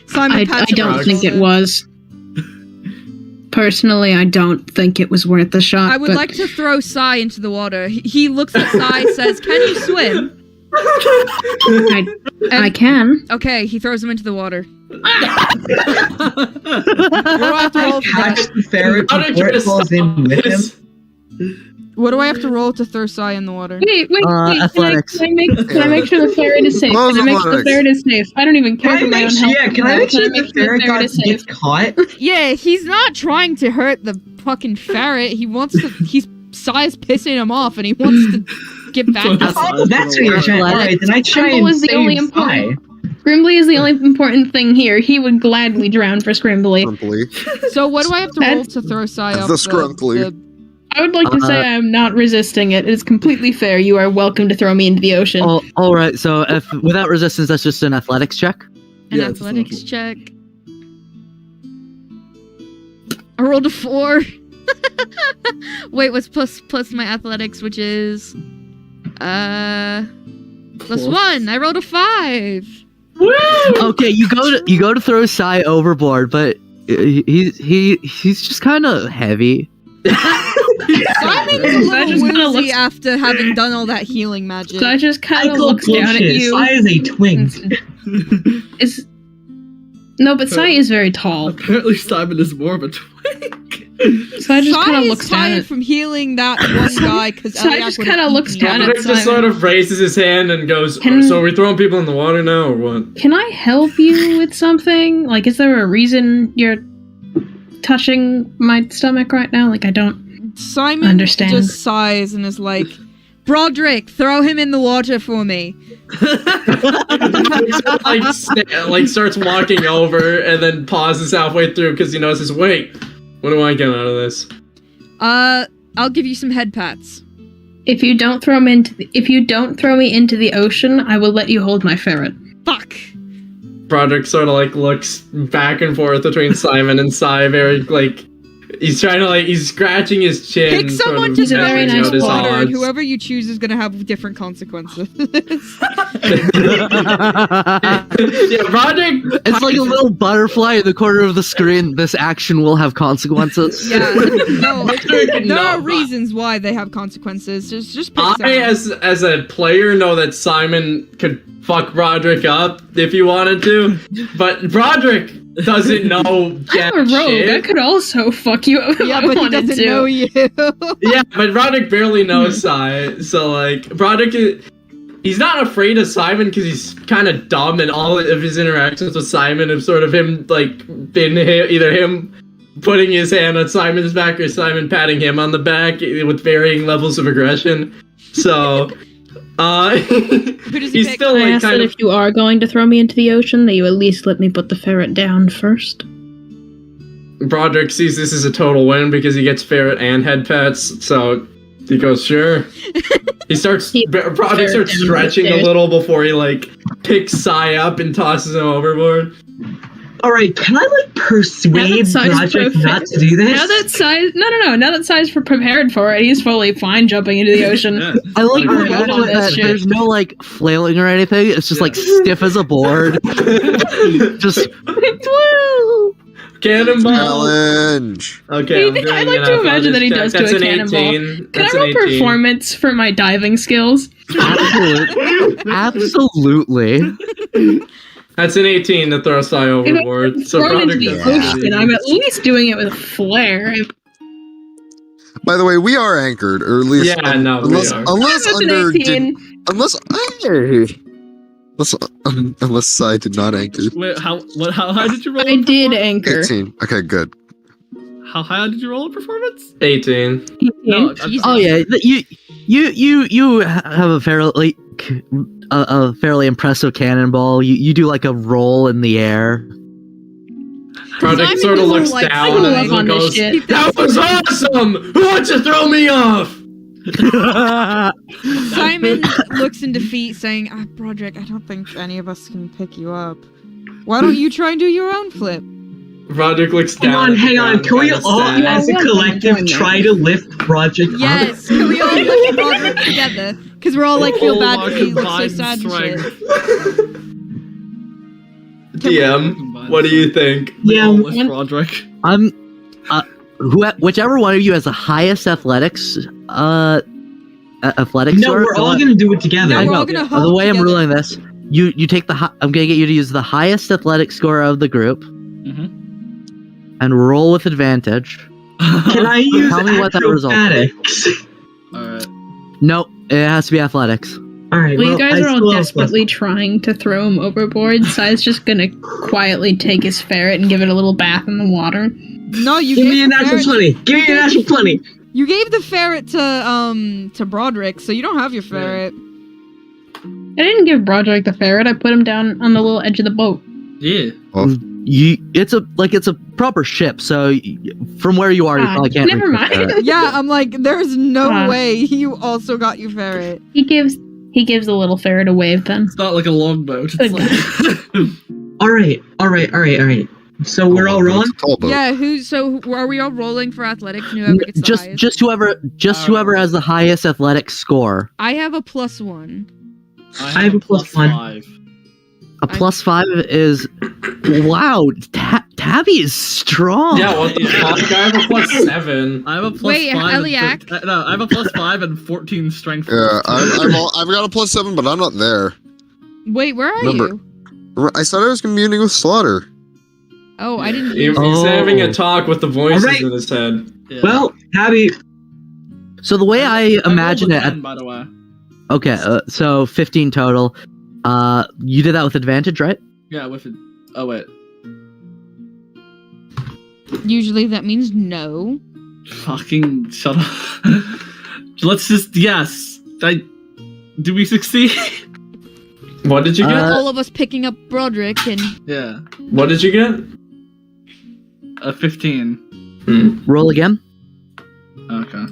Simon
I
pats him on
don't
the
think it
shoulder.
was. Personally, I don't think it was worth the shot.
I would
but
like to throw Sai into the water. He looks at Sai, says, "Can you swim?"
I can.
Okay, he throws him into the water. What do I have to roll for
Catch
that?
the ferret before it falls in with him.
What do I have to roll to throw Sai in the water?
Wait.
Athletics.
Can I make sure the ferret is safe? Can I make sure the ferret is safe? I don't even care for my own health.
Can I make sure the
make
ferret
is safe?
gets caught?
Yeah, he's not trying to hurt the fucking ferret. He wants to. Sai's pissing him off, and he wants to get back.
Oh, that's what you're trying. Alright, then I try
Scrimble
and
is the only
save Sai.
important. Grimbley is the only important thing here. He would gladly drown for Scrimbley.
Scrumply.
So what do I have to roll to throw Sai off
The Scrunkly.
I would like to say I am not resisting it. It is completely fair. You are welcome to throw me into the ocean.
All right. So if without resistance, that's just an athletics check.
An
Yeah, it's
athletics check. I rolled a 4. Wait, what's plus my athletics, which is plus 1. I rolled a 5.
Okay, you go to throw Sai overboard, but he's just kind of heavy.
Simon's a
That
little
just kinda
woozy
looks-
after having done all that healing magic.
So I just kind of
Michael
looks down at
bullshit.
you.
Sai is a twink.
No, but Sai is very tall.
Apparently Simon is more of a twink.
So I just
Sai
kind of
is
looks down
tired
at.
from healing that one guy because
So I just kind of looks down at
Roderick just sort
Simon.
of raises his hand and goes,
Can-
so are we throwing people in the water now, or what?
Can I help you with something? Like, is there a reason you're touching my stomach right now? Like, I don't.
Simon
Understand.
just sighs and is like, Broderick, throw him in the water for me.
like starts walking over and then pauses halfway through because he notices, wait, what do I get out of this?
I'll give you some head pats.
If you don't throw me into the ocean, I will let you hold my ferret.
Fuck.
Broderick sort of like looks back and forth between Simon and Sai, very like he's trying to he's scratching his chin.
Pick someone
He's a very nice
to water, and
odds.
whoever you choose is gonna have different consequences.
Yeah, Broderick.
It's like a little butterfly in the corner of the screen. This action will have consequences.
Yeah, no, there are reasons why they have consequences. Just pick
I,
someone.
as a player, know that Simon could fuck Broderick up if he wanted to, but Broderick doesn't know jack
I'm a rogue.
shit.
I could also fuck you up if
Yeah,
I
but he
wanted
doesn't
to.
know you.
Yeah, but Broderick barely knows Sai, so like Broderick he's not afraid of Simon because he's kind of dumb, and all of his interactions with Simon have sort of him been either him putting his hand on Simon's back or Simon patting him on the back with varying levels of aggression. So
Who does he
he's
pick?
still
I
like
ask
kind
that
of
if you are going to throw me into the ocean, that you at least let me put the ferret down first.
Broderick sees this as a total win because he gets ferret and head pets, so he goes, sure. Broderick starts stretching a little before he picks Sai up and tosses him overboard.
Alright, can I persuade Broderick not to do this?
Now that Sai's prepared for it, he's fully fine jumping into the ocean.
Yeah.
I like
Alright,
the
hold on,
that
that's
there's no flailing or anything. It's just stiff as a board. Just woo!
Cannonball.
Challenge.
Okay, I'm doing
I'd like
an
to imagine that he
athletics
does
check.
do a
That's
cannonball.
an 18.
Can
That's
I roll
an 18.
performance for my diving skills?
Absolutely.
That's an 18 to throw Sai overboard. So
Thrown into
Broderick
the
does
ocean, I'm at least doing it with a flare.
By the way, we are anchored, or at least
Yeah, no, we
unless
are.
unless
That's an
under
18.
unless I did not anchor.
Wait, how high did you roll?
I did anchor.
18. Okay, good.
How high did you roll in performance?
18.
No,
Oh yeah, you have a fairly impressive cannonball. You do like a roll in the air.
Broderick
Simon
sort of
was
looks
like,
down
I
and
love on this
goes,
shit.
"That was awesome! Who wants to throw me off?"
Simon looks in defeat, saying, Broderick, I don't think any of us can pick you up. Why don't you try and do your own flip?
Broderick looks down.
Hang on. Can we
kinda
all,
sad.
as a collective, try to lift Project
Yes, can we all look at Broderick together? Because we're all like, feel bad
our
because he looks so
combined
sad and shit.
strength.
DM, what do you think?
Yeah,
With Broderick.
Whichever one of you has the highest athletics, athletics.
No,
score,
we're all gonna do it together.
No,
I
we're
know.
all gonna
The
hold
way I'm
together.
ruling this, you take the. I'm gonna get you to use the highest athletic score of the group, and roll with advantage.
Can I use
Tell me what that result is.
acrobatics?
Alright.
No, it has to be athletics.
Alright,
Well, you guys are all
still have
desperately trying to throw him overboard. Sai's just gonna quietly take his ferret and give it a little bath in the water.
No, you
Give me
gave
a
the
natural
ferret.
20. Give me a natural 20.
You gave the ferret to Broderick, so you don't have your ferret.
I didn't give Broderick the ferret. I put him down on the little edge of the boat.
Yeah.
It's a proper ship, so from where you are, you probably can't.
Never
reach the
mind.
ferret.
Yeah, I'm like, there's no
Ah.
way you also got your ferret.
He gives the little ferret a wave then.
It's not like a longboat. It's like
Alright. So we're all rolling?
It's a tall boat.
Yeah, are we all rolling for athletics and whoever gets the highest?
Just whoever has the highest athletic score.
I have a +1.
I have a +1.
5.
A +5 is wow. Tabby is strong.
Yeah, what the fuck? I have a +7.
I have a +5.
Wait, Eliak?
No, I have a +5 and 14 strength.
Yeah, I've got a +7, but I'm not there.
Wait, where are
Remember-
you?
I said I was communing with Slaughter.
Oh, I didn't
He's
Oh.
having a talk with the voices
Alright.
in his head.
Yeah.
Well, Tabby,
So the way I imagine
rolled a
it.
10, by the way.
Okay, so 15 total. You did that with advantage, right?
Yeah, with it. Oh wait.
Usually that means no.
Fucking shut up. Let's just yes. Do we succeed?
What did you get?
All of us picking up Broderick and
Yeah.
What did you get?
A 15.
Roll again.
Okay.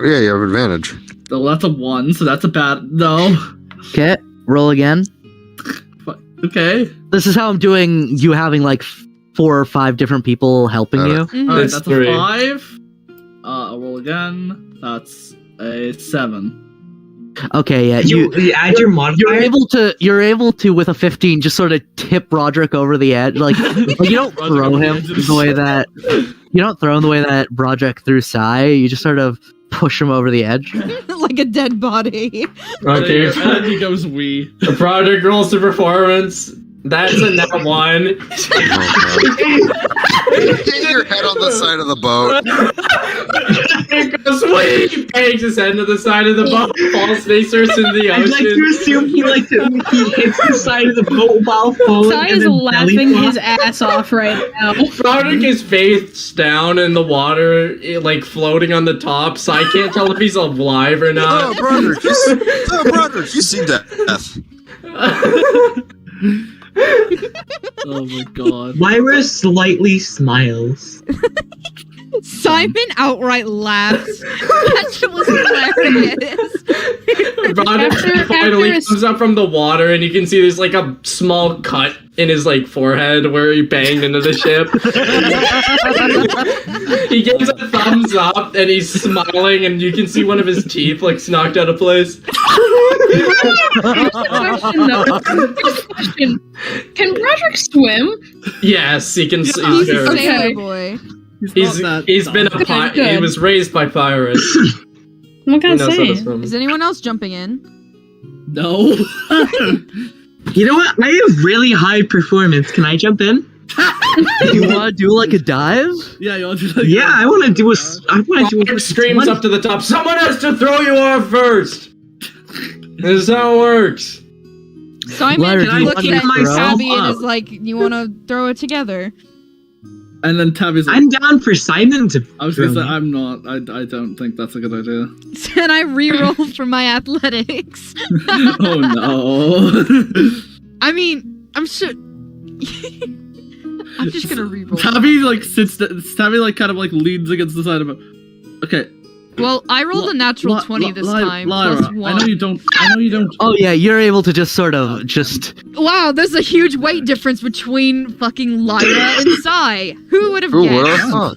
Yeah, you have advantage.
So that's a 1, so that's a bad no.
Okay, roll again.
Okay.
This is how I'm doing. You having like 4 or 5 different people helping you.
Mhm.
Alright,
It's
that's
3.
a 5. I'll roll again. That's a 7.
Okay, yeah.
you add your modifier?
You're able to with a 15 just sort of tip Broderick over the edge. Like you don't
Broderick
throw
over the
him
edge of the
the way that Broderick threw Sai. You just sort of push him over the edge.
like a dead body.
Okay.
And then he goes wee.
The Broderick rolls to performance. That's a net 1.
Hit your head on the side of the boat.
It goes wee. He bangs his head to the side of the boat. Falls face first into the
I'd like to
ocean.
assume he hits the side of the boat while falling.
Sai
and
is
then
laughing
belly
his ass off right now.
Broderick is face down in the water, like floating on the top, so I can't tell if he's alive or
Oh,
not.
Broderick, you see death.
Oh my god.
Myra slightly smiles.
Simon outright laughs. That shit was hilarious.
Broderick finally comes up from the water, and you can see there's like a small cut in his like forehead where he banged into the ship. He gives a thumbs up, and he's smiling, and you can see one of his teeth like knocked out of place.
Question. Can Broderick swim?
Yes, he can.
Yeah.
He's a
Okay.
sailor boy.
He's been a he
Good.
was raised by pirates.
What can I
He knows how to
say?
swim.
Is anyone else jumping in?
No.
You know what? I have really high performance. Can I jump in?
You want to do like a dive?
Yeah, you want to do like
Yeah, I want to do a. I want to do a.
Robert screams up to the top. Someone has to throw you off first. This is how it works.
Simon
Lyra,
is
do you
looking
want
at
to
my
throw?
Tabby and is like, "You want to throw it together?"
And then Tabby's like,
I'm down for Simon to.
I was gonna say,
throw me.
I'm not. I don't think that's a good idea.
And I re-roll for my athletics.
Oh no.
I mean, I'm sure. I'm just gonna re-roll.
Tabby like Tabby like kind of like leans against the side of it. Okay.
Well, I rolled a natural 20 this time,
Lyra,
plus 1.
I know you don't.
Oh yeah, you're able to just sort of just.
Wow, there's a huge weight difference between fucking Lyra and Sai. Who would have
Ooh,
guessed?
what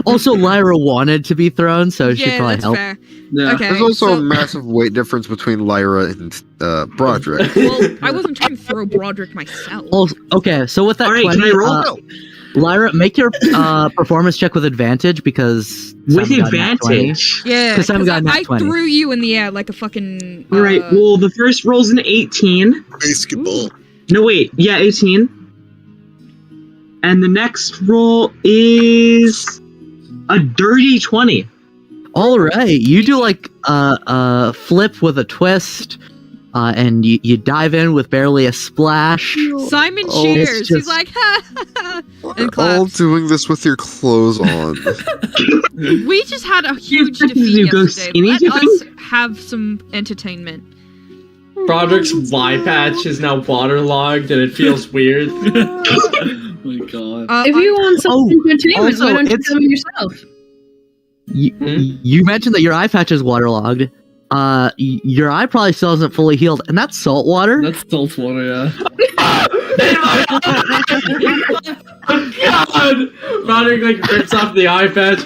Also, Lyra wanted to be thrown, so she
Yeah,
probably
that's
helped.
fair.
Yeah.
Okay,
There's also
so,
a massive weight difference between Lyra and Broderick.
well, I wasn't trying to throw Broderick myself.
Also, okay, so with that
All right,
20,
can I roll?
Lyra, make your performance check with advantage because
With
Simon got nat 20.
advantage.
Yeah,
'Cause I'm got nat
I
20.
threw you in the air like a fucking.
All right. Well, the first roll's an 18.
Basketball.
No, wait. Yeah, 18. And the next roll is a dirty 20.
All right, you do like a flip with a twist, and you dive in with barely a splash.
Simon
Oh,
cheers.
it's
He's
just-
like, ha ha ha, and
All
claps.
doing this with your clothes on.
We just had a huge
Did
defeat
you go
yesterday.
skinny
Let
dipping?
us have some entertainment.
Broderick's Y patch is now waterlogged and it feels weird.
Oh my god.
If you want some
Oh,
entertainment,
also,
why don't you
it's-
come yourself?
You mentioned that your eye patch is waterlogged. Your eye probably still isn't fully healed, and that's salt water.
That's salt water, yeah.
God! Broderick like rips off the eye patch.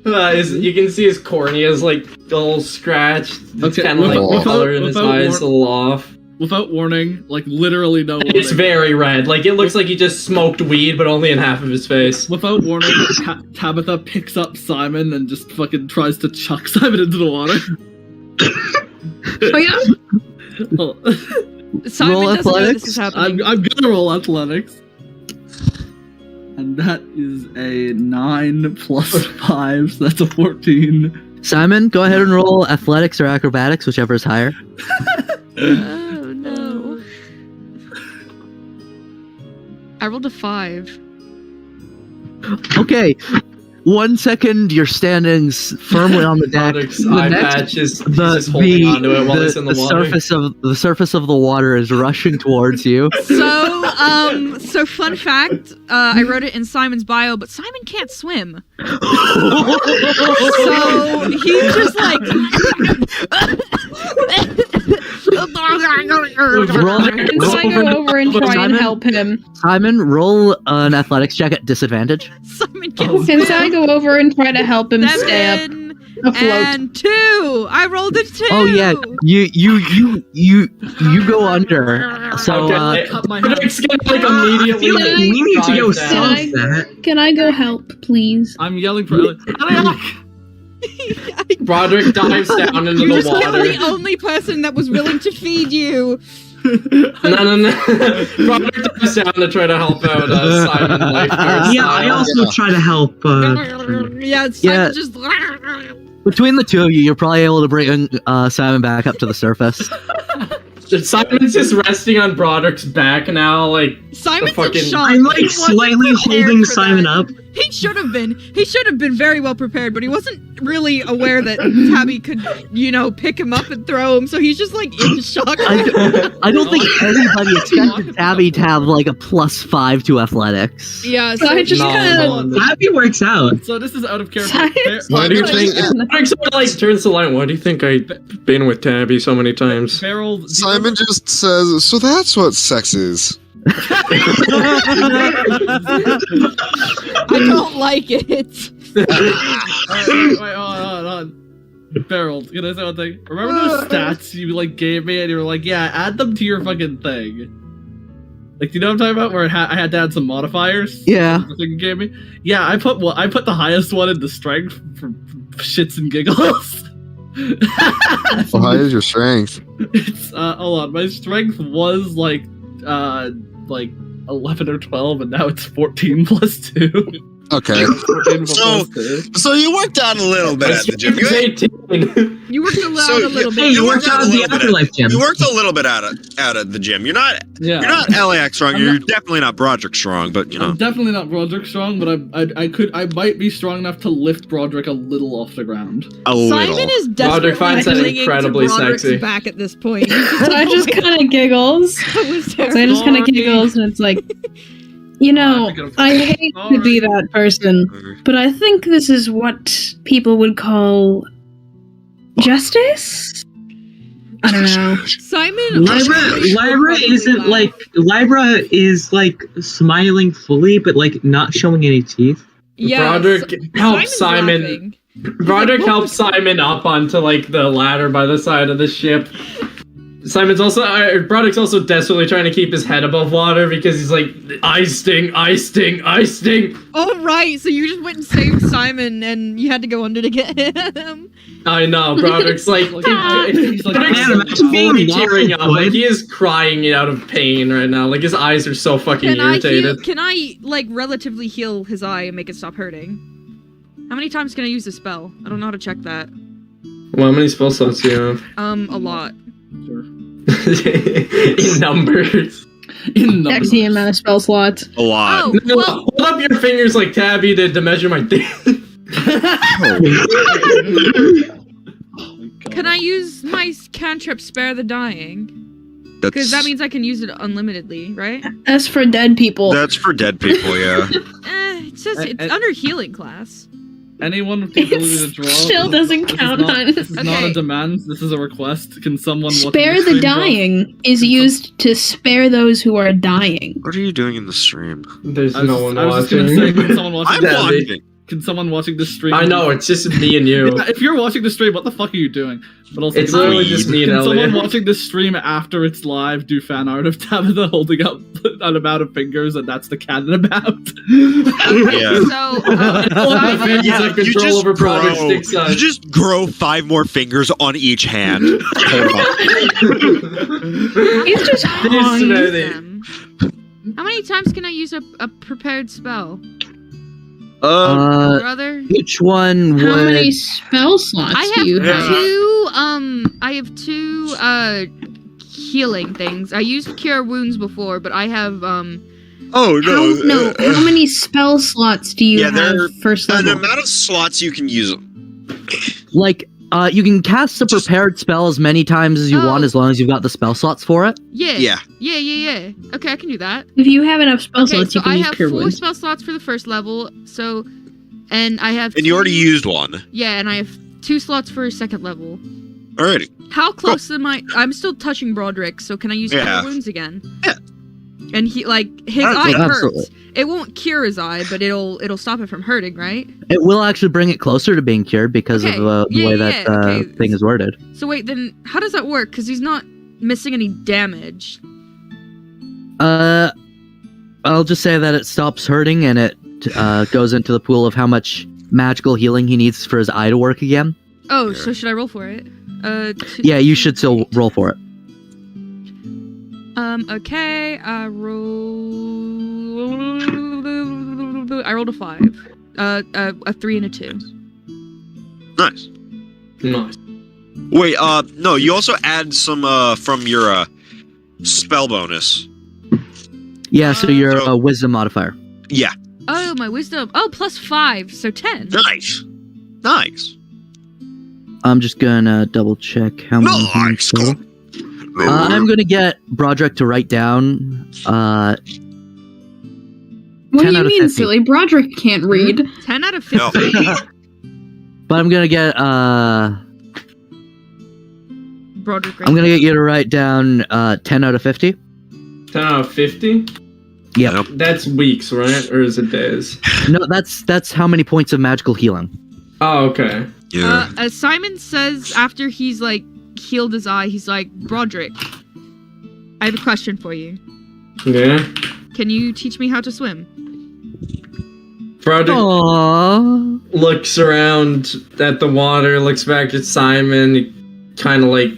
You can see his cornea's like all scratched. It's
Okay,
kind of like the
without-
color in his
without
eyes a little off.
Without warning, like literally no warning.
It's very red. Like it looks like he just smoked weed, but only in half of his face.
Without warning, Tabitha picks up Simon and just fucking tries to chuck Simon into the water.
Oh yeah.
Oh,
Simon
Roll
doesn't know this
athletics.
is happening.
I'm gonna roll athletics. And that is a 9 plus 5, so that's a 14.
Simon, go ahead and roll athletics or acrobatics, whichever is higher.
Oh no. I rolled a 5.
Okay, 1 second, you're standing firmly on the deck.
Broderick's
The
eye
next-
patch is he's just holding onto it while he's in the water.
surface of the water is rushing towards you.
So fun fact, I wrote it in Simon's bio, but Simon can't swim. So he's just like
Can I go over and try and
Simon?
help him?
Simon, roll an athletics check at disadvantage.
Simon can't
Can I go over and try to help him stay up
7
afloat?
and 2. I rolled a 2.
Oh yeah, you go under. So
Okay,
cut my
Broderick's gonna like immediately.
I feel like we need to go
dive
solve
down.
that.
Can I go help, please?
I'm yelling for Elliot.
Broderick dives down into
You
the
just killed
water.
the only person that was willing to feed you.
No. Broderick dives down to try to help out Simon lifeguard.
Yeah, I also try to help.
Yeah, Simon
Yeah.
just.
between the two of you, you're probably able to bring Simon back up to the surface.
Simon's just resting on Broderick's back now, like
Simon's in
fucking-
shock.
I'm like
He wasn't
slightly
prepared
holding
for
Simon
that.
up.
He should have been. He should have been very well prepared, but he wasn't really aware that Tabby could, pick him up and throw him. So he's just like in shock.
I don't think anybody expected Tabby to have like a +5 to athletics.
Yeah,
So I just kind of.
Happy works out.
So this is out of character.
Science.
Why do you think?
Simon.
Broderick sort of like turns the line. Why do you think I've been with Tabby so many times?
Farrell, do you
Simon just says, so that's what sex is.
I don't like it.
Wait, hold on. Farrell, can I say one thing? Remember those stats you gave me and you were like, yeah, add them to your fucking thing. Like, do you know what I'm talking about? Where I had to add some modifiers.
Yeah.
The thing you gave me. Yeah, I put the highest one into strength for shits and giggles.
How high is your strength?
It's hold on. My strength was like 11 or 12, and now it's 14 plus 2.
Okay.
14
So-
plus 2.
So you worked out a little bit at the gym.
It's 18.
You worked a
So,
little
Hey,
bit.
you worked out at the Afterlife gym.
You worked a little bit out at the gym. You're not LAX strong.
I'm
You're
not-
definitely not Broderick strong, but you know.
I'm definitely not Broderick strong, but I might be strong enough to lift Broderick a little off the ground.
A little.
Simon is
Broderick
desperately
finds that
clinging
incredibly
to Broderick's
sexy.
back at this point.
So I just kind of giggles.
That was
So I
terrible.
just kind of giggles, and it's like, you know, I hate to be that person, but I think this is what people would call justice. I don't know.
Simon.
Lyra isn't like Lyra is like smiling fully, but like not showing any teeth.
Yeah,
Broderick helps
Simon's
Simon.
laughing.
Broderick helps Simon up onto like the ladder by the side of the ship. Broderick's also desperately trying to keep his head above water because he's like, I sting.
Oh right, so you just went and saved Simon, and you had to go under to get him.
I know, Broderick's like,
He's like,
Broderick's
Man, imagine being
fully tearing up.
lawful
Like,
good.
he is crying out of pain right now. Like, his eyes are so fucking irritated.
Can I like relatively heal his eye and make it stop hurting? How many times can I use the spell? I don't know how to check that.
Well, how many spell slots do you have?
A lot.
In numbers.
in numbers.
X the amount of spell slots.
A lot.
Oh,
No,
well,
hold up your fingers like Tabby did to measure my dick.
can I use my cantrip Spare the Dying? Because that means I can use it unlimitedly, right?
As for dead people,
That's for dead people, yeah.
It says it's under healing class.
Anyone with the ability to draw
still doesn't count on.
This is not
Okay.
a demand. This is a request. Can someone watching
spare the
stream draw?
dying is used to spare those who are dying.
What are you doing in the stream?
There's
I was,
no one
I was just
watching.
gonna say, can someone watching?
I'm
Tabby.
watching.
Can someone watching the stream?
I know, it's just me and you.
Yeah, if you're watching the stream, what the fuck are you doing? But also,
It's
can
literally
someone-
just me and
Can someone
Elliot.
watching the stream after it's live do fan art of Tabitha holding up an amount of fingers, and that's the canon about?
Yeah.
So,
He's
Yeah,
like control over Broderick's dick size.
you just grow 5 more fingers on each hand. Hold on.
He's just hung.
them. How many times can I use a prepared spell, brother?
Each one
How
would.
many spell slots
I
do you
have
have?
two healing things. I used Cure Wounds before, but I have
Oh no.
How many spell slots do you
Yeah, there-
have first
The
level?
amount of slots you can use.
Like, you can cast a prepared spell as many times as you
Oh.
want, as long as you've got the spell slots for it.
Yeah. Okay, I can do that.
If you have enough spell
Okay,
slots,
so
you can
I
use
have
Cure
4
Wounds.
spell slots for the first level. So, and I have.
And you already
2
used one.
Yeah, and I have 2 slots for second level.
Alrighty.
How close am I? I'm still touching Broderick, so can I use
Yeah.
Cure Wounds again?
Yeah.
And he his
Yeah,
eye hurts.
absolutely.
It won't cure his eye, but it'll stop it from hurting, right?
It will actually bring it closer to being cured because
Okay.
of the
Yeah,
way
yeah,
that
okay.
thing is worded.
So wait, then how does that work? Because he's not missing any damage.
I'll just say that it stops hurting and it goes into the pool of how much magical healing he needs for his eye to work again.
Oh, so should I roll for it?
Yeah, you should still roll for it.
Okay, I rolled a 5. A 3 and a 2.
Nice.
Nice.
Wait, no, you also add some from your spell bonus.
Yeah, so you're
So-
a wisdom modifier.
Yeah.
Oh, my wisdom. Oh, plus 5, so 10.
Nice. Nice.
I'm just gonna double check how many.
Nice.
total. I'm gonna get Broderick to write down.
What
10
do you
out of
mean,
50.
silly? Broderick can't read.
10 out of 50.
But I'm gonna get
Broderick.
I'm gonna get you to write down 10 out of 50.
10 out of 50?
Yep.
That's weeks, right? Or is it days?
No, that's how many points of magical healing.
Oh, okay.
Yeah.
As Simon says after he's like healed his eye, he's like, Broderick, I have a question for you.
Yeah.
Can you teach me how to swim?
Broderick,
Aww.
looks around at the water, looks back at Simon, kind of like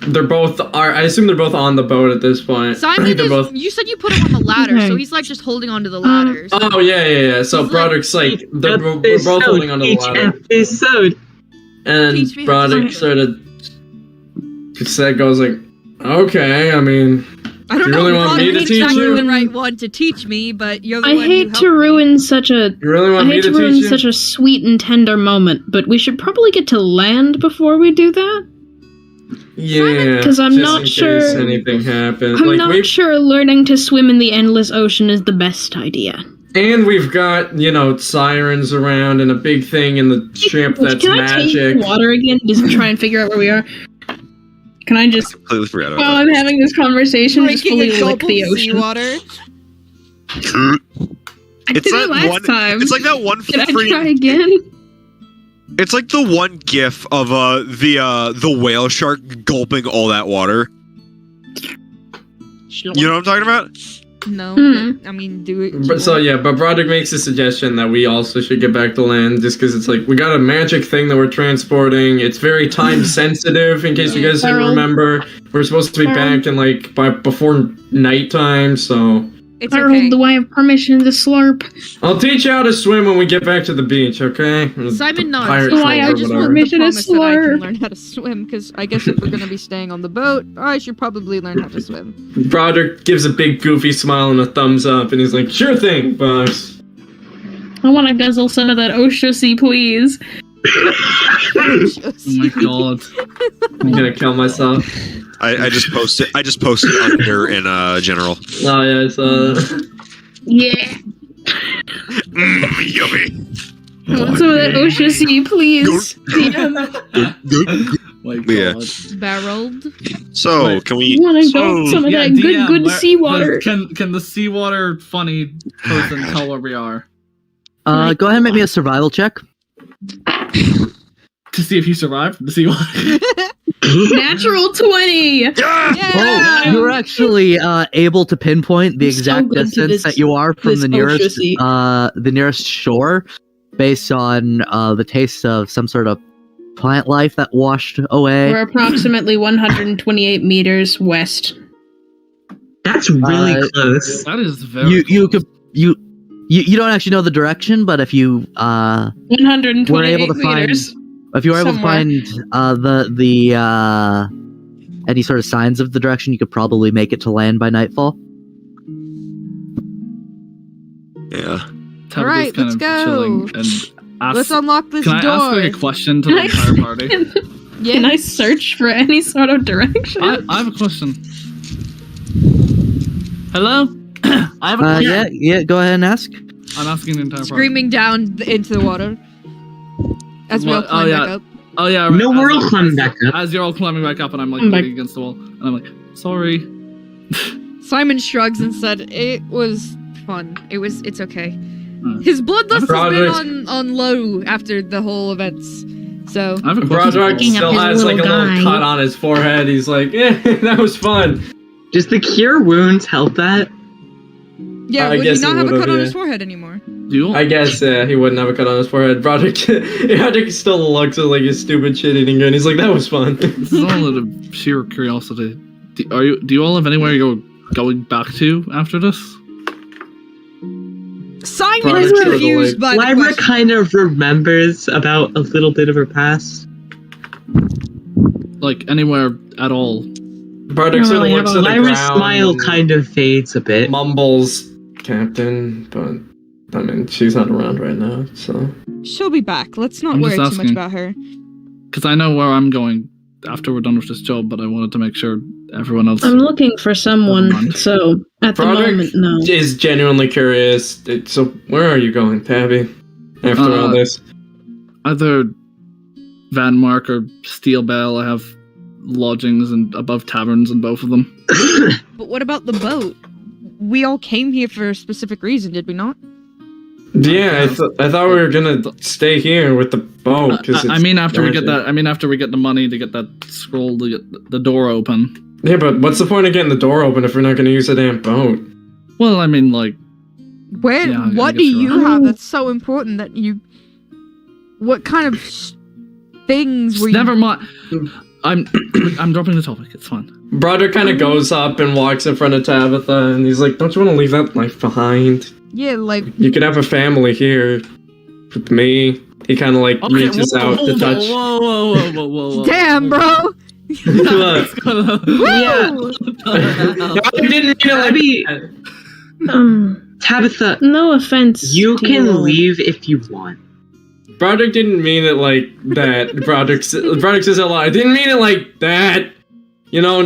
I assume they're both on the boat at this point.
Simon
They're both.
you said you put him on the ladder, so he's like just holding onto the ladder.
Oh yeah. So Broderick's like we're both holding onto the ladder.
Episode.
And
Teach me
Broderick sort of goes like, okay, I mean,
I don't
you
know
really want me to teach
exactly
you?
the right one to teach me, but you're the
I
one who
hate to
helped me.
ruin such a
You really want
I
me
hate
to
to ruin
teach you?
such a sweet and tender moment, but we should probably get to land before we do that.
Yeah,
'Cause I'm
just
not
in
sure-
case anything happens.
I'm
Like
not sure learning to swim in the endless ocean is the best idea.
and we've got sirens around and a big thing in the ship that's
Can I taste
magic.
the water again? Just try and figure out where we are. Can I just,
Completely forgot about
while I'm having this conversation, just
Drinking
fully
a
lick
gulp
the
of
ocean?
seawater.
that.
I did it last time.
It's like that one
Can I
free.
try again?
It's like the one gif of the whale shark gulping all that water. You know what I'm talking about?
No,
Hmm.
I mean, do it.
But Broderick makes a suggestion that we also should get back to land, just because it's like we got a magic thing that we're transporting. It's very time sensitive. In case you guys didn't
Harold.
remember, we're supposed to be
Harold.
back in before nighttime. So
It's
Harold,
okay.
do I have permission to slurp?
I'll teach you how to swim when we get back to the beach. Okay?
Simon nods.
Pirate
So I
troll or
just
whatever.
want permission to
promise that I can
slurp.
learn how to swim, because I guess if we're gonna be staying on the boat, I should probably learn how to swim.
Broderick gives a big goofy smile and a thumbs up, and he's like, "Sure thing, boss."
I want to guzzle some of that Oshosy, please.
Oh my god.
I'm gonna kill myself.
I just posted. I just posted under in general.
Oh yeah, I saw that.
Yeah.
Yummy.
I want some of that Oshosy, please. DM.
My god.
Yeah.
Barreled.
So
Wait.
can we?
I want to go some of
Yeah,
that
DM,
good
where-
seawater.
Can the seawater funny person tell where we are?
Go ahead and make me a survival check.
To see if you survived the seawater.
Natural 20!
Yeah.
Oh, you're actually able to pinpoint the
I'm so
exact
good to
distance
this-
that you are from
this
the
Oshosy.
nearest shore, based on the taste of some sort of plant life that washed away.
We're approximately 128 meters west.
That's really close.
That is very.
You don't actually know the direction, but if you
128
were able to find
meters.
if you were able
Somewhere.
to find the any sort of signs of the direction, you could probably make it to land by nightfall.
Yeah.
Tabitha's
Alright,
kind
let's
of
go.
chilling and ask,
Let's unlock this
can I
door.
ask like a question to the entire party?
Yeah.
Can I search for any sort of direction?
I have a question. Hello? I have a question.
Yeah, go ahead and ask.
I'm asking the entire party.
Screaming down into the water. As we all
What?
climb
Oh, yeah.
back up.
Oh yeah, right.
No, we're all climbing back up.
As you're all climbing back up, and I'm like
I'm back.
leaning against the wall, and I'm like, sorry.
Simon shrugs and said, "It was fun. It's okay."
Hmm.
His bloodlust has
Broderick-
been on low after the whole events. So
I have a question.
Broderick
Picking up
still
his
has like a
little
little
guy.
cut on his forehead. He's like, "Yeah, that was fun."
Does the cure wounds help that?
yeah,
I
would he
guess
not
it
have a
would've,
cut on
yeah.
his forehead anymore?
Do you?
I guess he wouldn't have a cut on his forehead. Broderick still looks at like a stupid shit-eating grin. He's like, "That was fun."
This is all out of sheer curiosity. Do you all have anywhere you're going back to after this?
Simon
Broderick
is
sort of
confused by the
Lyra
question.
kind of remembers about a little bit of her past.
Like anywhere at all?
Broderick sort of
really
looks
have
at
a-
the
Lyra's
ground
smile
and
kind of fades a bit.
mumbles, "Captain," but I mean, she's not around right now, so.
She'll be back. Let's not
I'm
worry
just
too much
asking.
about her.
Because I know where I'm going after we're done with this job, but I wanted to make sure everyone else.
I'm looking for someone,
Never mind.
so at the
Broderick
moment, no.
is genuinely curious. So, where are you going, Tabby? After all this,
Either Van Mark or Steel Bell. I have lodgings and above taverns in both of them.
But what about the boat? We all came here for a specific reason, did we not?
yeah, I thought we were gonna stay here with the boat.
I mean, after we get that. I mean, after we get the money to get that scroll to get the door open.
Yeah, but what's the point of getting the door open if we're not gonna use the damn boat?
Well, I mean, like,
Where?
Yeah, I
what
guess
do
you're
you
right.
have that's so important that you? what kind of things were you...
Never mind. I'm dropping the topic. It's fine.
Broderick kind of goes up and walks in front of Tabitha, and he's like, "Don't you want to leave that life behind?
Yeah, like...
You could have a family here with me." He kind of like reaches out to touch.
Whoa.
Damn, bro!
Look.
Yeah.
I didn't mean it like
Tabitha,
No offense.
you
to
can leave if you want.
Broderick didn't mean it like that. Broderick says a lot. I didn't mean it like that. You know,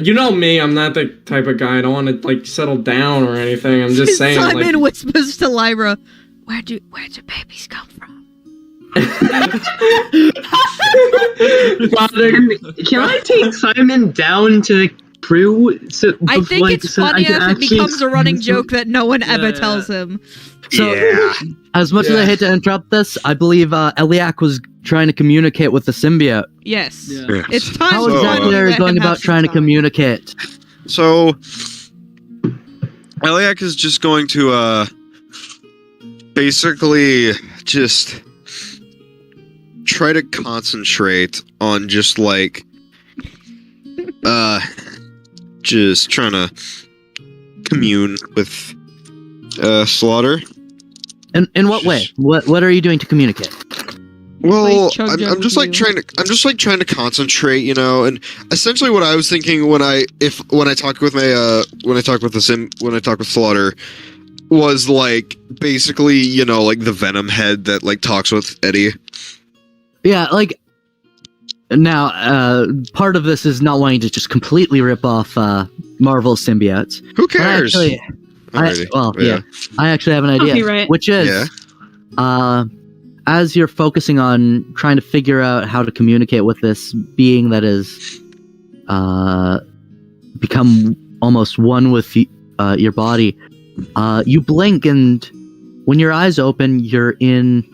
you know me, I'm not the type of guy. I don't want to like settle down or anything. I'm just saying.
Simon
like,
whispers to Lyra, where'd your babies come from?
Can I take Simon down to the crew?
I think it's funnier if it becomes a running joke that no one ever tells him.
So, as much as I hate to interrupt this, I believe Eliak was trying to communicate with the symbiote.
Yes.
Yeah.
It's time
How
to
exactly are you going about trying to communicate?
So, Eliak is just going to, basically just try to concentrate on just, like, just trying to commune with, Slaughter.
In what way? What are you doing to communicate?
Well,
Chug
I'm
Jug
just like
Review.
trying to concentrate, you know, and essentially what I was thinking when I talked with Slaughter was like basically, you know, like the Venom head that like talks with Eddie.
Yeah, like now, part of this is not wanting to just completely rip off Marvel's symbiotes.
Who cares?
I actually have an idea,
Copyright.
which is, as you're focusing on trying to figure out how to communicate with this being that is become almost one with your body, you blink, and when your eyes open, you're in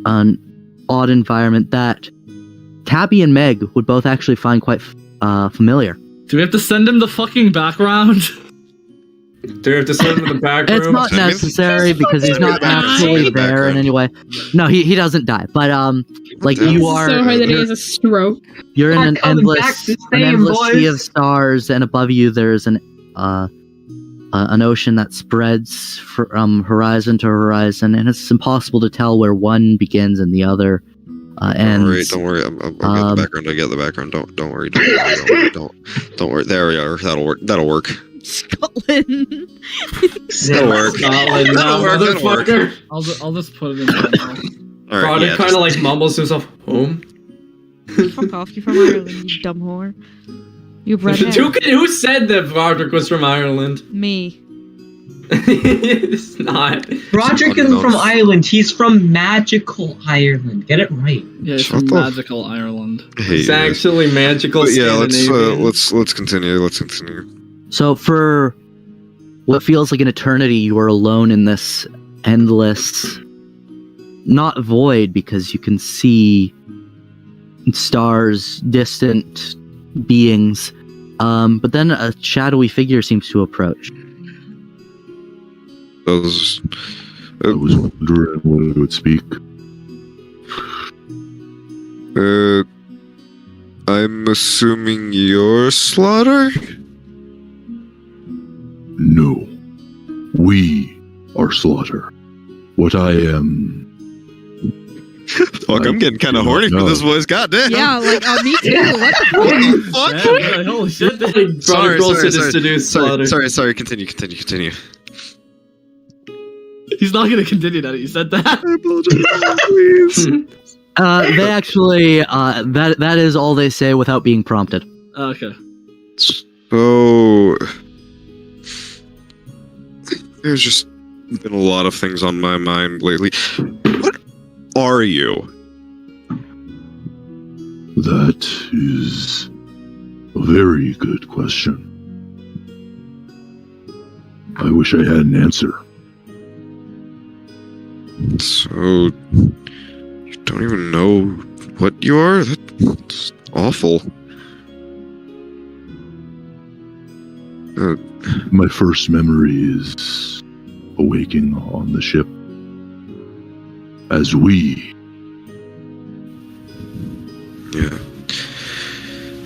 an odd environment that Tabby and Meg would both actually find quite familiar.
Do we have to send him the fucking background?
Do we have to send him to the back room?
It's not necessary because he's not actually there in any way. No, he doesn't die. But like you are,
So hard that he has a stroke.
you're in an
coming back
endless,
to stay,
sea
boys.
of stars, and above you there's an ocean that spreads from horizon to horizon, and it's impossible to tell where one begins and the other ends.
Don't worry. I'm getting the background. I get the background. Don't worry. Don't worry. There we are. That'll work.
Scotland.
That'll work.
Scotland,
That'll work.
motherfucker.
I'll just put it in there now.
All right.
Broderick
Yeah,
kind of like mumbles to himself, home?
Fuck off, you're from Ireland, you dumb whore. You have red hair.
Who said that Broderick was from Ireland?
Me.
It's not.
Broderick isn't from Ireland. He's from magical Ireland. Get it right.
Yeah, it's
Shut
from
the-
magical Ireland.
It's actually magical.
But yeah,
Scandinavian.
let's continue. Let's continue.
So for what feels like an eternity, you are alone in this endless, not void, because you can see stars, distant beings, but then a shadowy figure seems to approach.
I was wondering when it would speak.
I'm assuming you're Slaughter?
No. We are Slaughter. What I am...
Fuck, I'm getting kind of horny for this voice. Goddamn.
Yeah, like, me too. What the
What the fuck?
Yeah, holy shit.
Broderick rolls to seduce Slaughter.
Sorry. Continue.
He's not gonna continue that. You said that.
I apologize. Please.
They actually, that is all they say without being prompted.
Okay.
So there's just been a lot of things on my mind lately. What are you?
That is a very good question. I wish I had an answer.
So you don't even know what you are? That's awful.
My first memory is awaking on the ship as we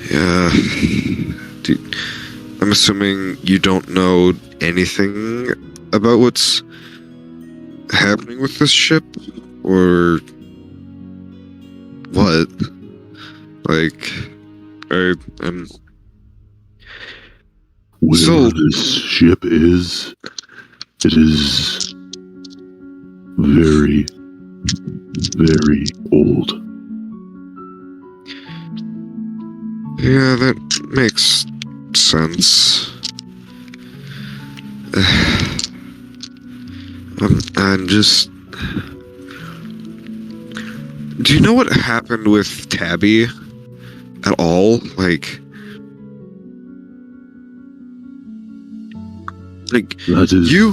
Yeah. I'm assuming you don't know anything about what's happening with this ship? Or what? Like,
Where this ship is, it is very, very old.
Yeah, that makes sense. I'm just... Do you know what happened with Tabby at all? Like
that is
you...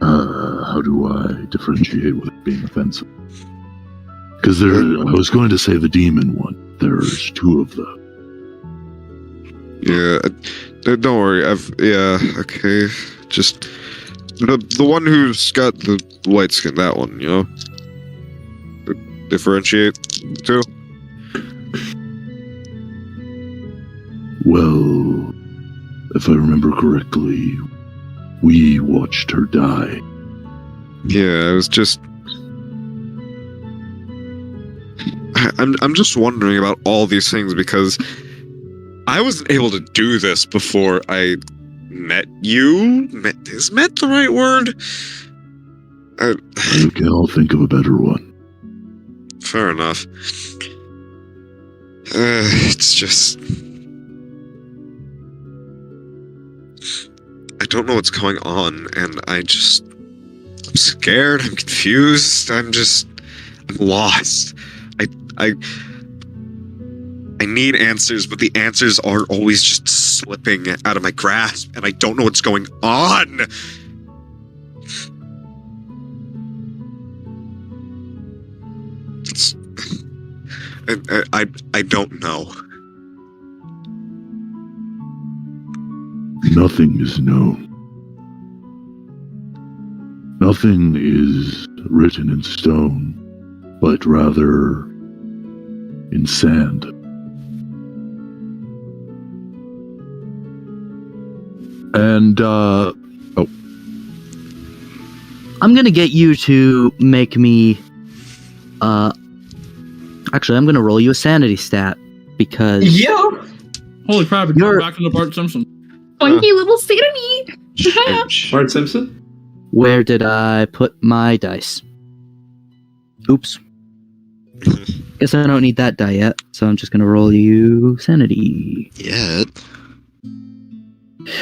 how do I differentiate without being offensive? Because I was going to say the demon one. There's two of them.
Yeah, don't worry. Okay. Just the one who's got the white skin, that one, you know? Differentiate too?
Well, if I remember correctly, we watched her die.
Yeah, I was just... I'm just wondering about all these things because I wasn't able to do this before I met you. Is met the right word?
Okay, I'll think of a better one.
Fair enough. It's just... I don't know what's going on, and I'm scared, I'm confused, I'm lost. I need answers, but the answers are always just slipping out of my grasp, and I don't know what's going on. I don't know.
Nothing is known. Nothing is written in stone, but rather in sand. And,
I'm gonna get you to make me, actually, I'm gonna roll you a sanity stat, because...
Yeah!
Holy crap, it's going back into Bart Simpson.
Funky little sanity!
Bart Simpson?
Where did I put my dice? Oops. Guess I don't need that die yet, so I'm just gonna roll you sanity.
Yet?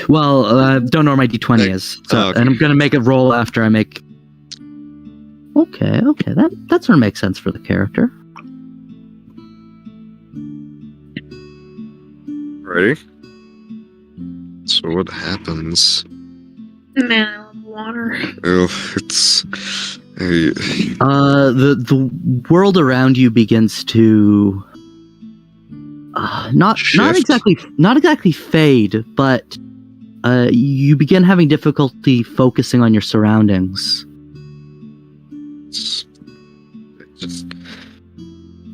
Well, don't know where my d20 is, so,
okay.
and I'm gonna make a roll after I make... Okay, that sort of makes sense for the character.
Ready? So what happens?
Man, I love water.
Oh, it's...
The world around you begins to not exactly fade, but you begin having difficulty focusing on your surroundings.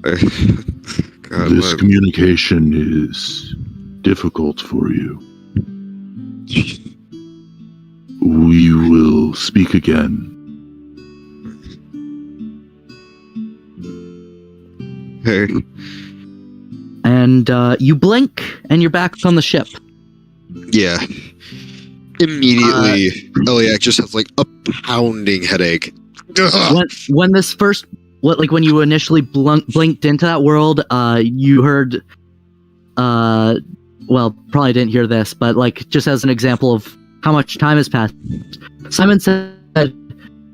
God,
this communication is difficult for you. We will speak again.
Hey.
And you blink, and you're back on the ship.
Yeah. Immediately, Eliak just has like a pounding headache.
When this first, when you initially blinked into that world, you heard, well, probably didn't hear this, but like just as an example of how much time has passed, Simon said,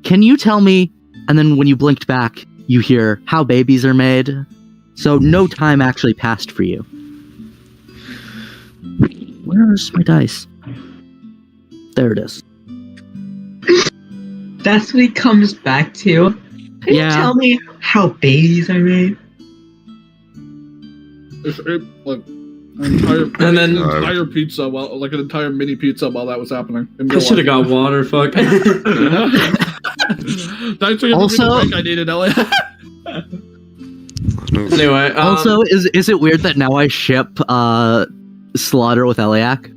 "Can you tell me?" And then when you blinked back, you hear how babies are made. So no time actually passed for you. Where's my dice? There it is.
That's what he comes back to. Can you tell me how babies are made?
It's like an entire pizza, like an entire mini pizza while that was happening.
I should have got water, fuck.
Thanks for giving me the break I needed, Elliot.
Anyway,
Also, is it weird that now I ship Slaughter with Eliak?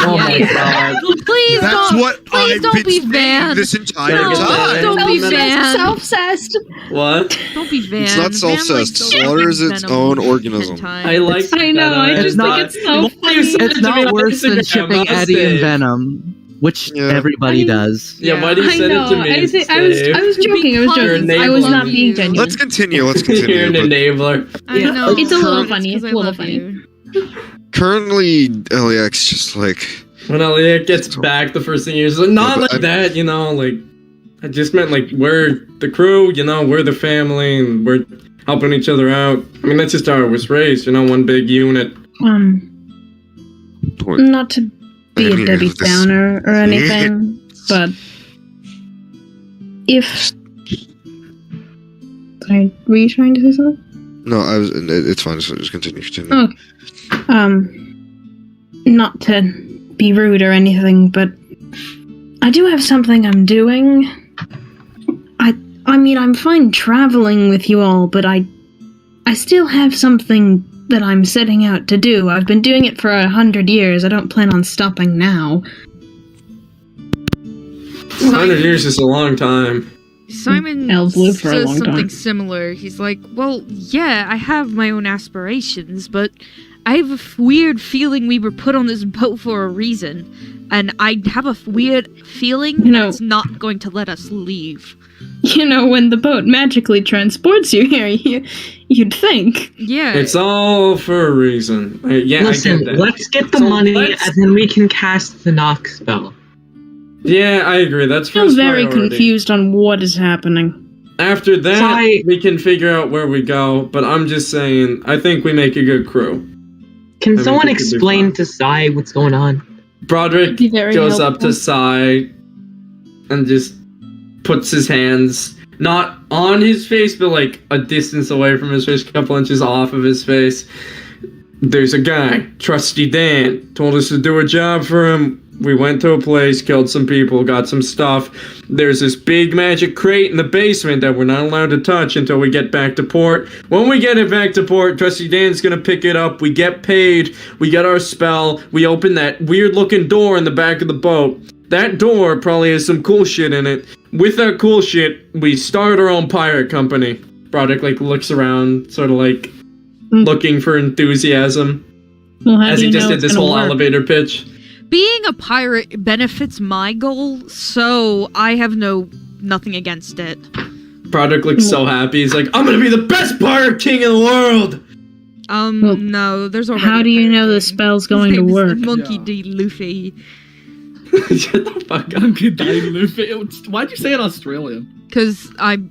Oh my god.
Please
That's
don't.
what
Please
I've
don't
been
be
saying
Van.
this entire
No,
time.
don't be Van.
Self-cessed.
What?
Don't be Van.
It's not
Van likes
self-cessed.
so
Slaughter is
fucking
its
venom
own
and
organism.
hentai.
I like.
I know, I just think it's so funny.
It's not worse than shipping Eddie and Venom, which
Yeah.
everybody does.
Yeah, why do you
I
send
know.
it to me?
I was joking. I was
You're
joking.
an
I was not
enabler.
being genuine.
Let's continue. Let's
You're an
continue.
enabler.
I know.
It's a little
It's
funny.
'cause
It's
I
a little
love
funny.
you.
Currently, LAX just like
When Elliot gets back, the first thing he's like, not
Yeah, but
like that, you know, like, I just meant like, we're the crew, you know, we're the family, and we're helping each other out. I mean, that's just how I was raised, you know, one big unit.
Not to be
I
a
mean,
Debbie
this-
Downer or anything, but if sorry, were you trying to say something?
No, I was. It's fine. Just continue.
Oh, not to be rude or anything, but I do have something I'm doing. I mean, I'm fine traveling with you all, but I still have something that I'm setting out to do. I've been doing it for 100 years. I don't plan on stopping now.
100 years is a long time.
Simon
Elves live for a
says
long
something
time.
similar. He's like, well, yeah, I have my own aspirations, but I have a weird feeling we were put on this boat for a reason. And I have a weird feeling that it's not going to let us leave.
You know, when the boat magically transports you here, you'd think.
Yeah.
It's all for a reason. Yeah,
Listen,
I get that.
let's get the
So
money
let's-
and then we can cast the knock spell.
Yeah, I agree. That's
I'm
first
very
priority.
confused on what is happening.
After that,
Sai-
we can figure out where we go, but I'm just saying, I think we make a good crew.
Can
I
someone
think it could be
explain
fun.
to Sai what's going on?
Broderick
Be very
goes up
helpful.
to Sai and just puts his hands not on his face, but like a distance away from his face, a couple inches off of his face. There's a guy, Trusty Dan, told us to do a job for him. We went to a place, killed some people, got some stuff. There's this big magic crate in the basement that we're not allowed to touch until we get back to port. When we get it back to port, Trusty Dan's gonna pick it up. We get paid. We get our spell. We open that weird looking door in the back of the boat. That door probably has some cool shit in it. With that cool shit, we start our own pirate company. Broderick like looks around, sort of like looking for enthusiasm.
Well, how
As
do
he
you
just
know
did
it's
this
gonna
whole
work?
elevator pitch.
Being a pirate benefits my goal, so I have nothing against it.
Broderick looks so happy. He's like, I'm gonna be the best pirate king in the world!
Well,
No, there's already
How
a
do you
pirate
know the
king.
spell's
His
going to
name's
work?
Monkey D. Luffy.
Shut the fuck up.
Monkey D. Luffy. Why'd you say it Australian?
Because I'm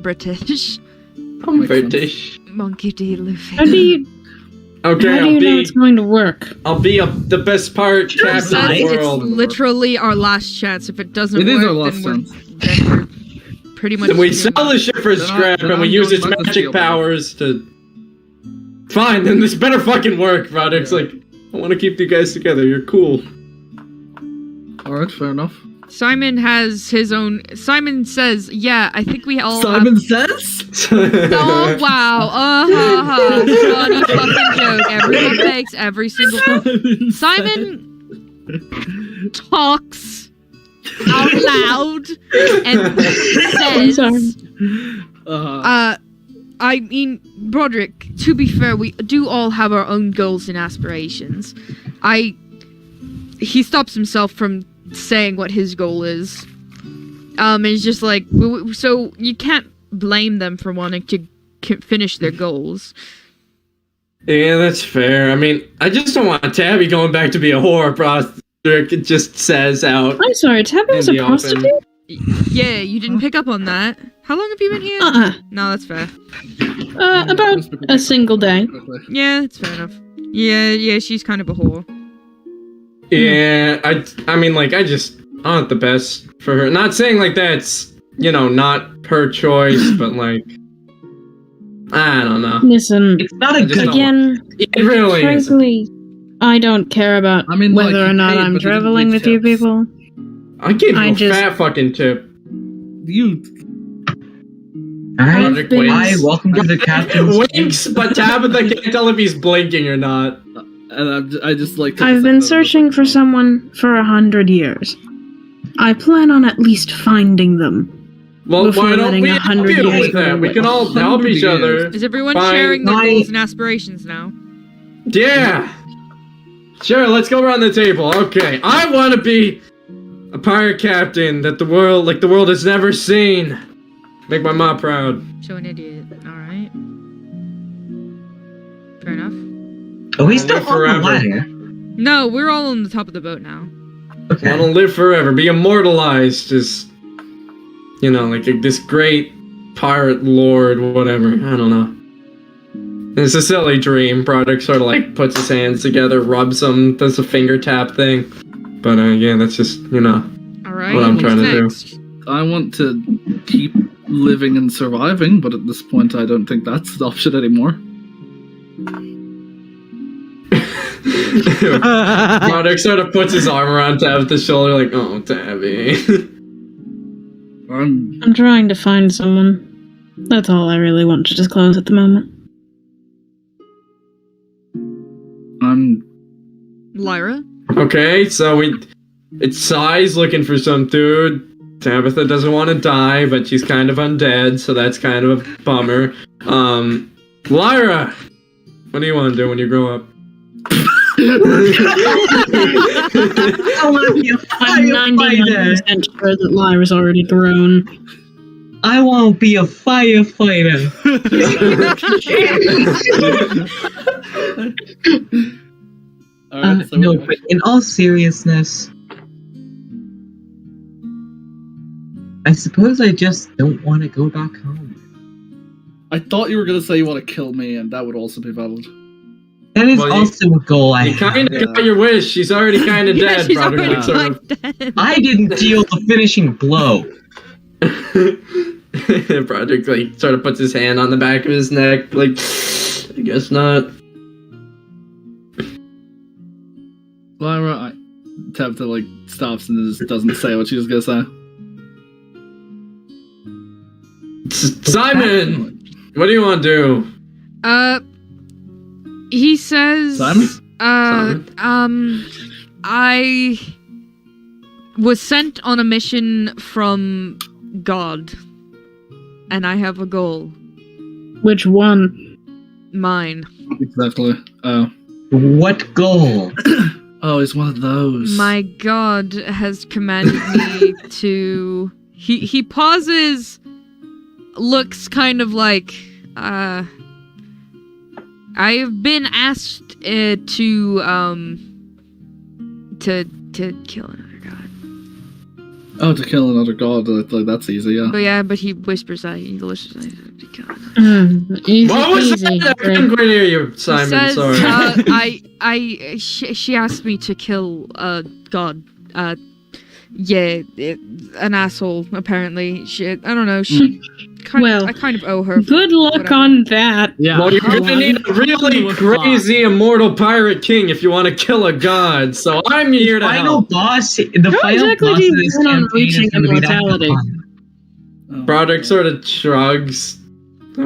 British.
I'm
Makes sense.
British.
Monkey D. Luffy.
How do you
Okay,
how do
I'll
you know
be
it's going to work?
the best pirate captain in the
It's
world.
literally our last chance. If it doesn't
It is
work,
our last
then
chance.
we're pretty much.
Then we
screwed.
sell the ship for
Then
scrap
then
and we
I'm
use
going
its
back to
magic
steal
powers to... Fine, then this better fucking work, Broderick's
Yeah.
like, I want to keep you guys together, you're cool.
Alright, fair enough.
Simon has his own. Simon says, "Yeah, I think we all."
Simon says?
Oh wow! Funny fucking joke. Everyone makes every single. Simon talks out loud and says, I mean, Broderick, to be fair, we do all have our own goals and aspirations. He stops himself from saying what his goal is. And it's just like, so you can't blame them for wanting to finish their goals.
Yeah, that's fair. I mean, I just don't want Tabby going back to be a whore prostitute. It just says out.
I'm sorry, Tabby was
in
a
the open.
prostitute?
Yeah, you didn't pick up on that. How long have you been here? No, that's fair.
About a single day.
Yeah, that's fair enough. Yeah, she's kind of a whore.
Yeah, I mean, like, I just want the best for her. Not saying, like, that's, you know, not her choice, but, like, I don't know.
Listen,
It's not
I
a
just
good
don't-
again,
It really is.
frankly, I don't care about
I mean, like,
whether or
you
not
paid,
I'm
but you didn't
traveling
leave
with you
tips.
people.
I gave you
I
a
just-
fat fucking tip.
You.
Alright, hi, welcome to the captain's
Winks, but Tabitha can't tell if he's blinking or not.
And I just like.
I've been searching for someone for 100 years. I plan on at least finding them.
Well,
before
why don't
letting
we
100
help you
years
with
go
that?
to
We can all help each other.
Is everyone
Fine.
sharing their goals and aspirations now?
Yeah. Sure, let's go around the table. Okay, I want to be a pirate captain that the world has never seen. Make my mom proud.
Show an idiot. Alright. Fair enough.
Oh, he's still on the ladder.
No, we're all on the top of the boat now.
Okay.
I want to live forever, be immortalized, just, you know, like this great pirate lord, whatever. I don't know. It's a silly dream. Product sort of like puts his hands together, rubs them, does a finger tap thing. But yeah, that's just, you know,
Alright,
what I'm trying to
next?
do.
I want to keep living and surviving, but at this point, I don't think that's the option anymore.
Product sort of puts his arm around Tabitha's shoulder, like, oh, Tabby.
I'm trying to find someone. That's all I really want to disclose at the moment.
Lyra?
Okay, so it's Sai's looking for some dude. Tabitha doesn't want to die, but she's kind of undead, so that's kind of a bummer. Lyra! What do you want to do when you grow up?
I'm 99% sure that Lyra's already grown.
I want to be a firefighter. No, but in all seriousness, I suppose I just don't want to go back home.
I thought you were going to say you want to kill me, and that would also be valid.
That is also a goal I
You
have.
kind of got your wish. She's already kind of
Yeah,
dead,
she's
brother.
already
Sort of.
dead.
I didn't deal the finishing blow.
Project like sort of puts his hand on the back of his neck, like, I guess not.
Lyra, Tabitha like stops and just doesn't say what she was gonna say.
Simon, what do you want to do?
He says,
Simon?
I was sent on a mission from God, and I have a goal.
Which one?
Mine.
Exactly. Oh.
What goal?
Oh, it's one of those.
My God has commanded me to... He pauses, looks kind of like, I have been asked to kill another god.
Oh, to kill another god, like that's easy, yeah.
But he whispers that he delicious to kill.
Easy,
What was
easy.
that? I couldn't quite hear you, Simon.
Says,
Sorry.
she asked me to kill a god. An asshole. Apparently, I don't know. I kind of owe her.
Good luck
whatever.
on that.
Yeah.
Well, you're gonna need a really crazy immortal pirate king if you want to kill a god. So I'm here to
Final
help.
boss. The
How
final
exactly
boss
do
of
you
this
plan on
campaign
reaching
is going to be that
immortality?
fun.
Product sort of shrugs. I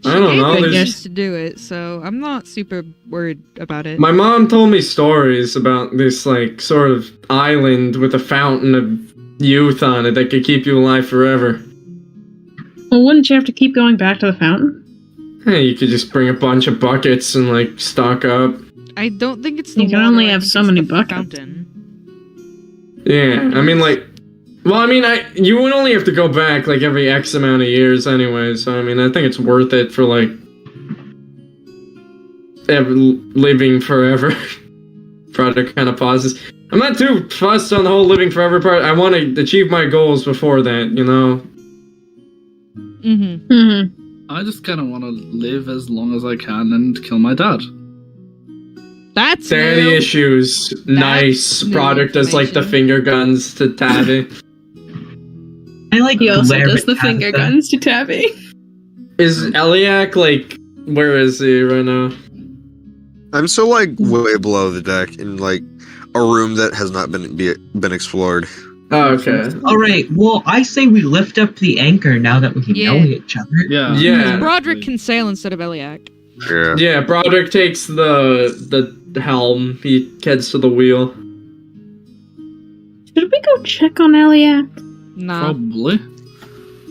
She
don't
gave
know.
me
there's-
years to do it, so I'm not super worried about it.
My mom told me stories about this, like, sort of island with a fountain of youth on it that could keep you alive forever.
Well, wouldn't you have to keep going back to the fountain?
Hey, you could just bring a bunch of buckets and, like, stock up.
I don't think it's the
You can
water,
only
I
have
think
so
it's
many
the
buckets.
Fountain.
Yeah, I mean, like... Well, I mean, you would only have to go back, like, every X amount of years anyway, so, I mean, I think it's worth it for, like... living forever. Product kind of pauses. I'm not too fussed on the whole living forever part. I want to achieve my goals before that, you know?
Mm-hmm.
Mm-hmm.
I just kind of want to live as long as I can and kill my dad.
That's
Daddy
new.
issues. Nice.
new
Product does, like, the
information.
finger guns to Tabby.
I like
He also
Larry
does the finger
Tabitha.
guns to Tabby.
Is Eliac, like... Where is he right now?
I'm still like way below the deck in like a room that has not been explored.
Oh, okay.
All right. Well, I say we lift up the anchor now that we know each other.
Yeah.
Yeah.
Broderick can sail instead of Eliak.
Yeah.
Yeah, Broderick takes the helm. He heads to the wheel.
Should we go check on Eliak?
Nah.
Probably.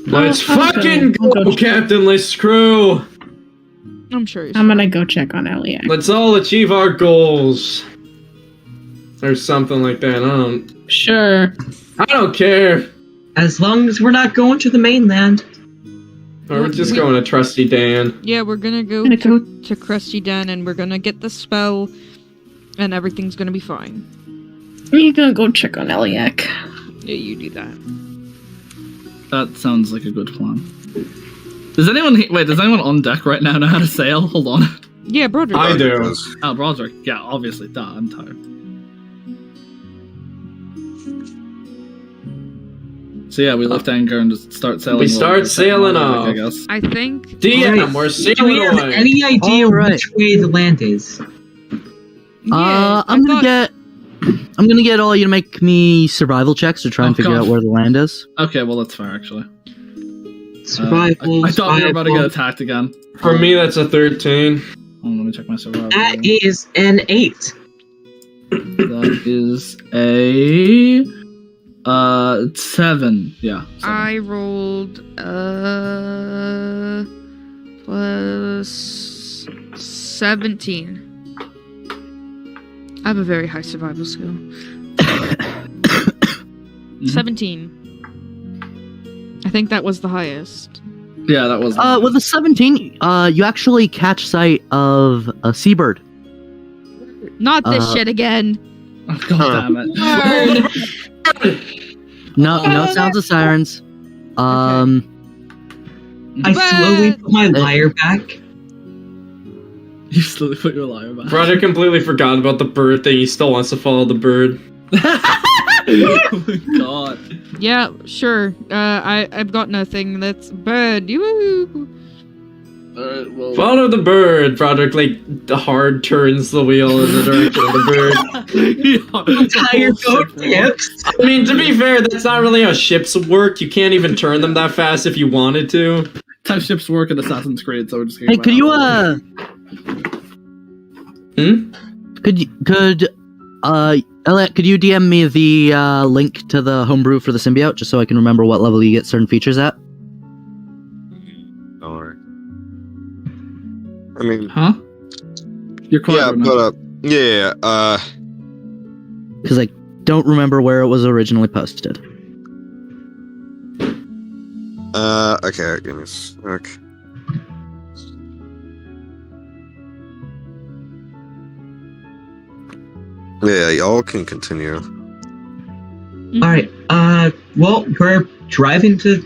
Let's
I'll
fucking
go
Captainless crew!
I'm sure he's
I'm gonna go check on Eliak.
Let's all achieve our goals. Or something like that.
Sure.
I don't care.
As long as we're not going to the mainland.
Or we're just going to Trusty Dan.
Yeah, we're gonna go
Gonna
to Krusty Dan and we're gonna get the spell and everything's gonna be fine.
You're gonna go check on Eliak.
Yeah, you do that.
That sounds like a good plan. Does anyone on deck right now know how to sail? Hold on.
Yeah, Broderick.
I do.
Oh, Broderick. Yeah, obviously. Duh, I'm tired. So yeah, we lift anchor and just start sailing.
We start sailing off.
I guess.
I think.
DM, we're sailing
Do we have
away.
any idea which way the land is?
I'm gonna get all you to make me survival checks to try and figure out where the land is.
Okay, well that's fair actually.
Survival.
I thought we were about to get attacked again.
For me, that's a 13.
Hold on, let me check my survival.
That is an 8.
That is a 7. Yeah. 7.
I rolled plus 17. I have a very high survival skill. 17. I think that was the highest.
Yeah, that was.
With a 17, you actually catch sight of a seabird.
Not this shit again.
Oh, God damn it.
No sounds of sirens.
I slowly put my lyre back.
You slowly put your lyre back.
Broderick completely forgot about the bird thing. He still wants to follow the bird.
Oh my god.
Yeah, sure. I've got nothing. That's bird. Woo!
Alright, well.
Follow the bird. Broderick hard turns the wheel in the direction of the bird.
Entire boat tips.
I mean, to be fair, that's not really how ships work. You can't even turn them that fast if you wanted to.
That's how ships work in Assassin's Creed, so we're just
Hey, could you Elliot, could you DM me the link to the homebrew for the symbiote, just so I can remember what level you get certain features at?
Alright. I mean,
huh? You're quiet.
Yeah, but
because I don't remember where it was originally posted.
Okay, give me a sec. Yeah, y'all can continue.
Alright, well, we're driving to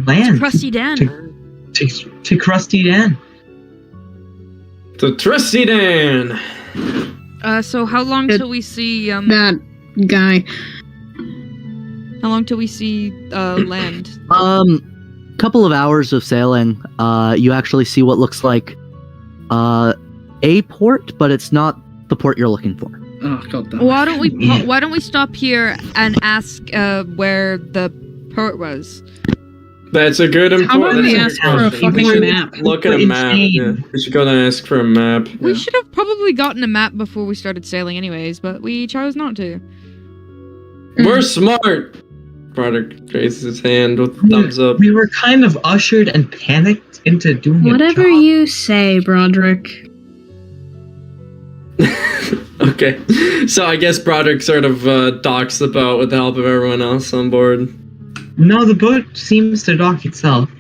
land.
Krusty Dan.
To Krusty Dan.
To Trusty Dan!
So how long till we see,
That guy.
How long till we see, land?
Couple of hours of sailing, you actually see what looks like, a port, but it's not the port you're looking for.
Oh, god damn.
Why don't we stop here and ask, where the port was?
That's a good
How about we
important
ask for a fucking map?
Look at a map. Yeah. We should go and ask for a map.
We should have probably gotten a map before we started sailing anyways, but we chose not to.
We're smart! Broderick raises his hand with a thumbs up.
We were kind of ushered and panicked into doing
Whatever
a job.
you say, Broderick.
Okay. So I guess Broderick sort of docks the boat with the help of everyone else on board.
No, the boat seems to dock itself.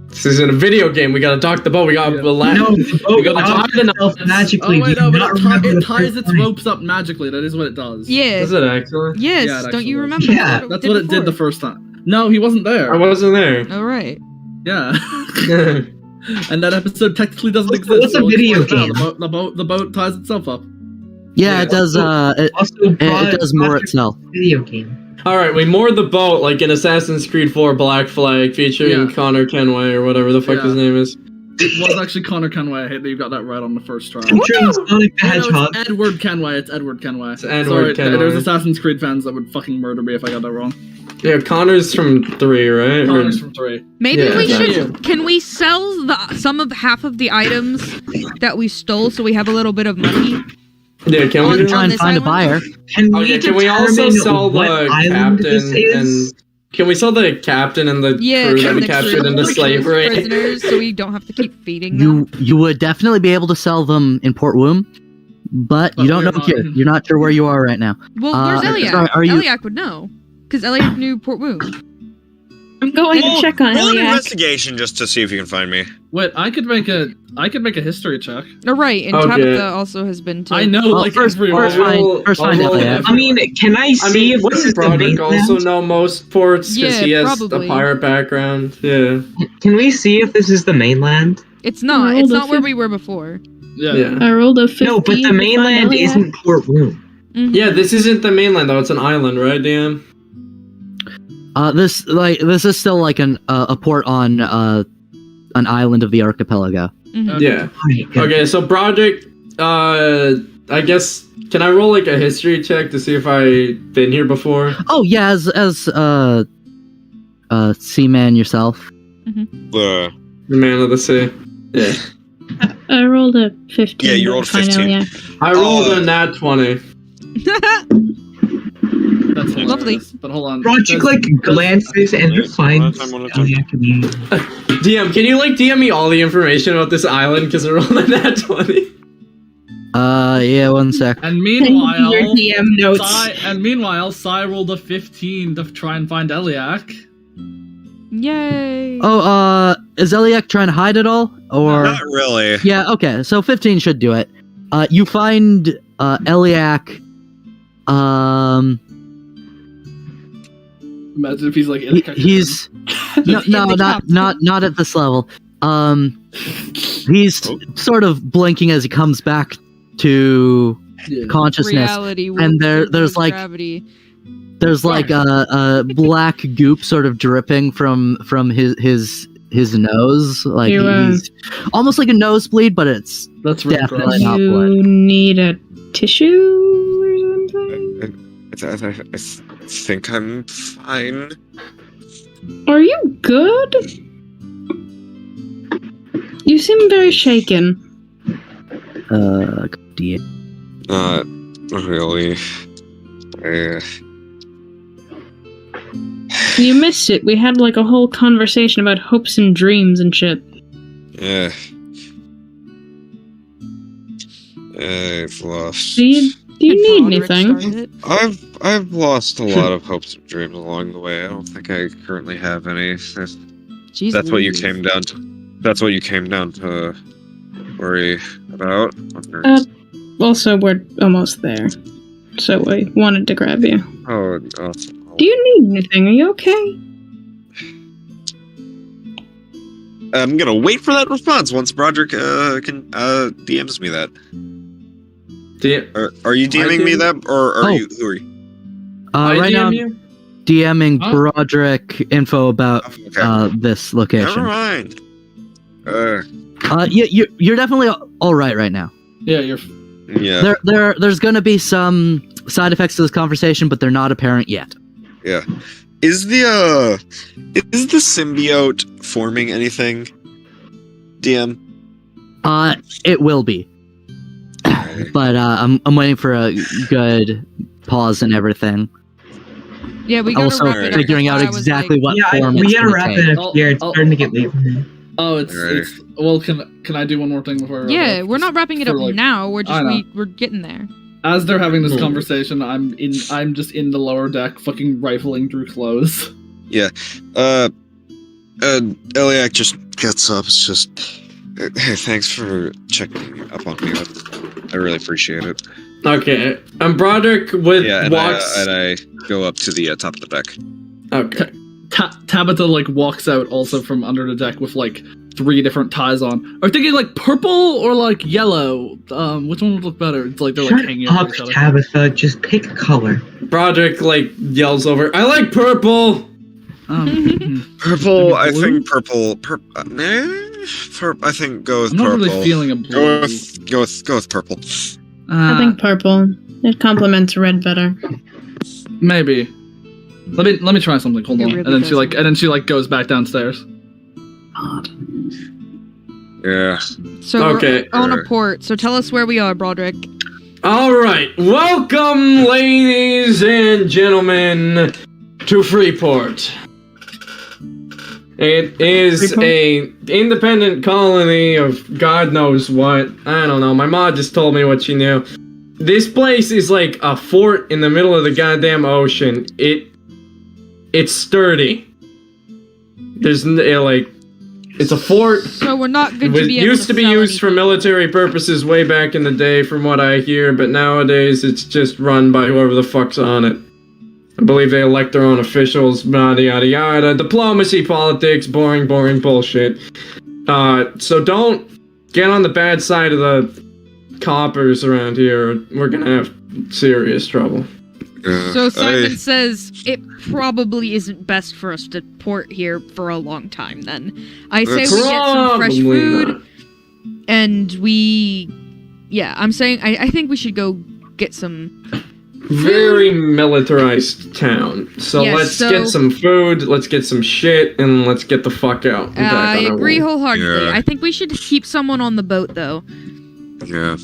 This isn't a video game. We gotta dock the boat. We gotta land.
No, the boat
We gotta
docks
tie the
itself magically.
Oh wait,
Do
no,
you
but
not remember
it
the
ties
first
its
time?
ropes up magically. That is what it does.
Yeah.
Is it actually?
Yes.
Yeah, it
Don't you
actually
remember?
Yeah.
That's what it did the first time. No, he wasn't there.
I wasn't there.
All right.
Yeah. And that episode technically doesn't exist.
What's a
so it's
video
like,
game?
The boat ties itself up.
Yeah, it does. It does more
Broderick
itself.
Video game.
Alright, we moored the boat like in Assassin's Creed 4 Black Flag featuring
Yeah.
Connor Kenway or whatever the fuck
Yeah.
his name is.
It was actually Connor Kenway. I hate that you got that right on the first try.
Sonic the Hedgehog.
It's Edward Kenway. It's Edward Kenway.
It's Edward Kenway.
There's Assassin's Creed fans that would fucking murder me if I got that wrong.
Yeah, Connor's from 3, right?
Connor's from 3.
Maybe
Yeah,
we
exactly.
should. Can we sell half of the items that we stole so we have a little bit of money?
Yeah, can we
Try and
this
find a
island?
buyer.
Can
Okay, can we also
determine
sell
what
the
island this
captain
is?
and can we sell the captain and the crew that we captured into slavery?
Prisoners, so we don't have to keep feeding them.
You would definitely be able to sell them in Port Womb, but you don't know here. You're not sure where you are right now.
Well, where's Eliak?
sorry, are you-
Eliak would know, because Eliak knew Port Wound.
I'm going to check on
Roll an
Eliak.
investigation just to see if you can find me.
Wait, I could make a history check.
Oh, right, and
Okay.
Tabitha also has been too.
I know,
Well,
like
first
everyone.
find Eliak.
I mean, can I see if this is the
Broderick
mainland?
also know most ports because
Yeah,
he has
probably.
a pirate background. Yeah.
Can we see if this is the mainland?
It's not.
I
It's
rolled a
not where
fif-
we were before.
Yeah.
I rolled a 15.
No, but
to
the
find
mainland
Eliak.
isn't Port Room.
Mhm.
Yeah, this isn't the mainland though. It's an island, right, Dan?
This is still like a port on an island of the archipelago.
Mhm.
Yeah.
Right,
Okay, so Broderick, I guess can I roll like a history check to see if I've been here before?
Oh yeah, as seaman yourself.
The
The man of the sea. Yeah.
I rolled a 15.
Yeah, you
to
rolled
find
15.
Eliak.
I rolled a nat 20.
That's hilarious.
Lovely.
But hold on.
Broderick like glances and finds Eliak in the
DM, can you like DM me all the information about this island because I rolled a nat 20?
Yeah, 1 sec.
And meanwhile,
Your DM notes.
Sai rolled a 15 to try and find Eliak.
Yay!
Oh, is Eliak trying to hide it all? Or
Not really.
yeah, okay, so 15 should do it. You find Eliak.
Imagine if he's like Eliak.
He's no, not at this level. He's sort of blinking as he comes back to
Yeah.
consciousness,
Reality.
and there's like
gravity.
there's like a black goop sort of dripping from his nose, like he's almost like a nosebleed, but it's
That's really
definitely
gross.
not blood.
You need a tissue or something?
I think I'm fine.
Are you good? You seem very shaken.
Yeah.
Not really.
You missed it. We had like a whole conversation about hopes and dreams and shit.
Yeah. I've lost.
Do you need
Broderick
anything?
started it.
I've lost a lot of hopes and dreams along the way. I don't think I currently have any.
Jeez
That's what you
Louise.
came down to. That's what you came down to worry about.
Also, we're almost there. So I wanted to grab you.
Oh,
Do you need anything? Are you okay?
I'm gonna wait for that response once Broderick can DMs me that. Are you DMing me that, or are you? Who are you?
Right now,
you?
DMing Broderick info about
Okay.
this location.
Never mind.
You're definitely all right now.
Yeah, you're.
Yeah.
There's gonna be some side effects to this conversation, but they're not apparent yet.
Yeah. Is the symbiote forming anything? DM.
It will be, but I'm waiting for a good pause and everything.
Yeah, we gotta
Also
wrap it up.
figuring out
That's why I was
exactly
like,
what form
we
it's
gotta
gonna
wrap
take.
it up here. It's starting to get late.
Oh, it's well. Can I do one more thing before I wrap it
Yeah,
up?
we're not wrapping it
For,
up
like-
now. We're
I
just
know.
we're getting there.
As they're having this conversation, I'm just in the lower deck, fucking rifling through clothes.
Yeah. Eliak just gets up. It's just, hey, thanks for checking up on me. I really appreciate it.
Okay, and Broderick with
And
walks.
I go up to the top of the deck.
Okay.
Tabitha like walks out also from under the deck with like 3 different ties on. Are thinking like purple or like yellow? Which one would look better? It's like they're like hanging
Shut
over
up,
each other.
Tabitha. Just pick a color.
Broderick like yells over. I like purple.
Purple. I
Blue?
think purple. I think go with
I'm not
purple.
really feeling a blue.
Go with purple.
I think purple. It complements red better.
Maybe. Let me try something. Hold
It
on.
really
And then she
doesn't.
goes back downstairs.
Yeah.
So
Okay.
we're on a port. So tell us where we are, Broderick.
All right, welcome, ladies and gentlemen, to Freeport. It is a independent colony of God knows what. I don't know. My mom just told me what she knew. This place is like a fort in the middle of the goddamn ocean. It's sturdy. There's it's a fort.
So we're not going to
It
be able
used to be
sell
used for
anything.
military purposes way back in the day, from what I hear, but nowadays it's just run by whoever the fuck's on it. I believe they elect their own officials, yada yada yada. Diplomacy, politics, boring bullshit. So don't get on the bad side of the coppers around here, or we're gonna have serious trouble.
So Simon says it probably isn't best for us to port here for a long time then. I say we get some fresh
Probably
food,
not.
and I'm saying I think we should go get some
Very militarized town. So
Yes,
let's
so-
get some food, let's get some shit, and let's get the fuck out. and back
I
on our
agree
way.
wholeheartedly.
Yeah.
I think we should keep someone on the boat though.
Yeah.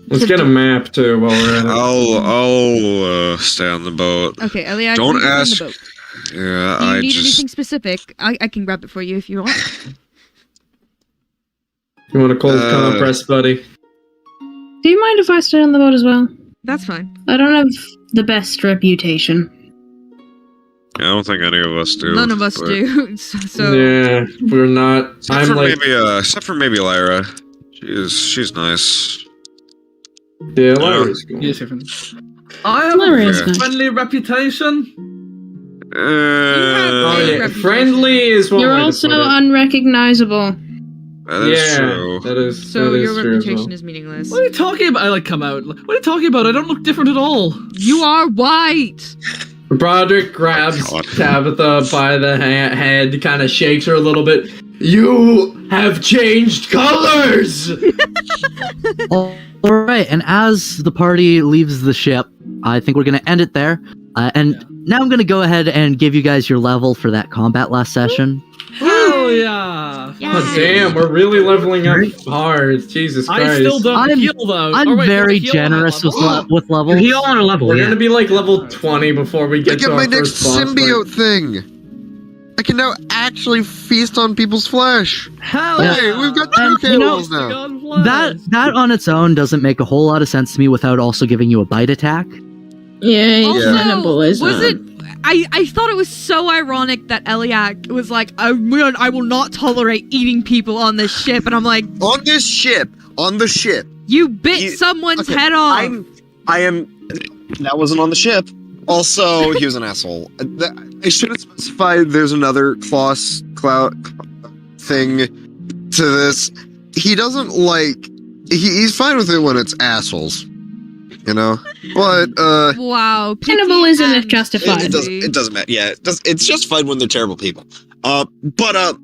Let's get a map too while we're at it.
I'll stay on the boat.
Okay, Eliak,
Don't
you can
ask-
on the boat.
Yeah,
Do you
I
need
just.
anything specific? I can grab it for you if you want.
You want a cold compress, buddy?
Do you mind if I stay on the boat as well?
That's fine.
I don't have the best reputation.
I don't think any of us do.
None of us
but-
do. So
Yeah, we're not.
Except for maybe Lyra. She's nice.
Yeah, Lyra's cool.
Yes, I have
Lyra
a
is nice.
friendly reputation.
Oh,
Good
yeah.
reputation.
Friendly is one
You're
way
also
to put it.
unrecognizable.
That is
Yeah,
true.
that is.
so
that is
your
true as
reputation
well.
is meaningless.
What are you talking about? I like come out. What are you talking about? I don't look different at all.
You are white.
Broderick grabs
God.
Tabitha by the head, kind of shakes her a little bit. You have changed colors!
All right, and as the party leaves the ship, I think we're going to end it there. And now I'm going to go ahead and give you guys your level for that combat last session.
Hell yeah!
Oh, damn, we're really leveling up hard. Jesus Christ.
I still don't
I'm-
heal though.
I'm
Or wait,
very
do I heal on that
generous with,
level?
with
You
levels.
heal on a level,
We're
yeah.
gonna be like level 20 before we
I
get
get
to
my
our
next
first boss fight.
symbiote thing. I can now actually feast on people's flesh.
Hell
Yeah.
Hey, we've got two
And, you know,
cannibals now.
That on its own doesn't make a whole lot of sense to me without also giving you a bite attack.
Yeah, he's
Also,
cannibalism.
was it? I thought it was so ironic that Eliak was like, I will not tolerate eating people on this ship, and I'm like,
On the ship.
you bit
You-
someone's
okay,
head off.
I am. That wasn't on the ship. Also, he was an asshole. I should have specified there's another cloud thing to this. He doesn't like. He's fine with it when it's assholes. You know? But,
Wow. pity
Cannibalism if
and
justified.
it doesn't matter. Yeah, it's just fine when they're terrible people. But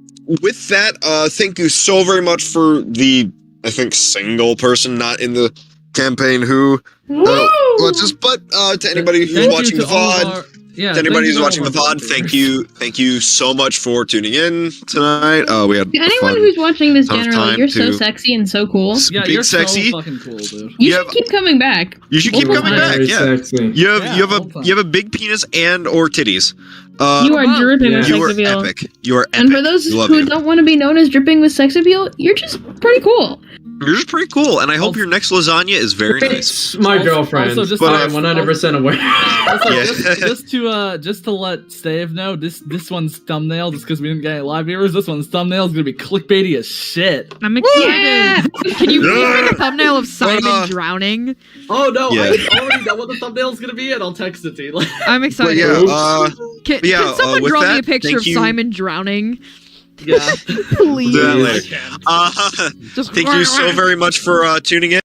with that, thank you so very much for the, I think, single person not in the campaign who to anybody who's watching the VOD, to anybody who's watching the VOD, thank you so much for tuning in tonight. We had
To anyone
fun.
who's watching this
Tough
generally,
time
you're so
to-
sexy and so cool.
Yeah,
Big
you're
sexy.
so fucking cool, dude.
You
Yeah,
should keep coming back.
You should keep
Multiple
coming back.
Very
Yeah,
sexy.
you have
Yeah, all the time.
you have a big penis and or titties.
You are
wow.
dripping with
Yeah.
You
sex
are
appeal.
epic. You are epic.
And for those
We love
who
you.
don't want to be known as dripping with sex appeal, you're just pretty cool.
You're just pretty cool, and I hope your next lasagna is very nice.
It's my
Also-
girlfriend,
also just
but
to-
I'm 100% aware.
Also,
Yeah.
just to let Stave know, this one's thumbnail, just because we didn't get any live viewers, this one's thumbnail is gonna be clickbaity as shit.
I'm excited.
Yeah.
Can you please
Yeah.
make a thumbnail of Simon
Uh,
drowning?
Oh no,
Yeah.
I already know what the thumbnail's gonna be, and I'll text it to you.
I'm
But
excited.
yeah,
Can
yeah,
someone
with
draw me
that,
a picture
thank
of
you.
Simon drowning?
yeah.
Please.
do that later.
Just
Thank you so very much for tuning in.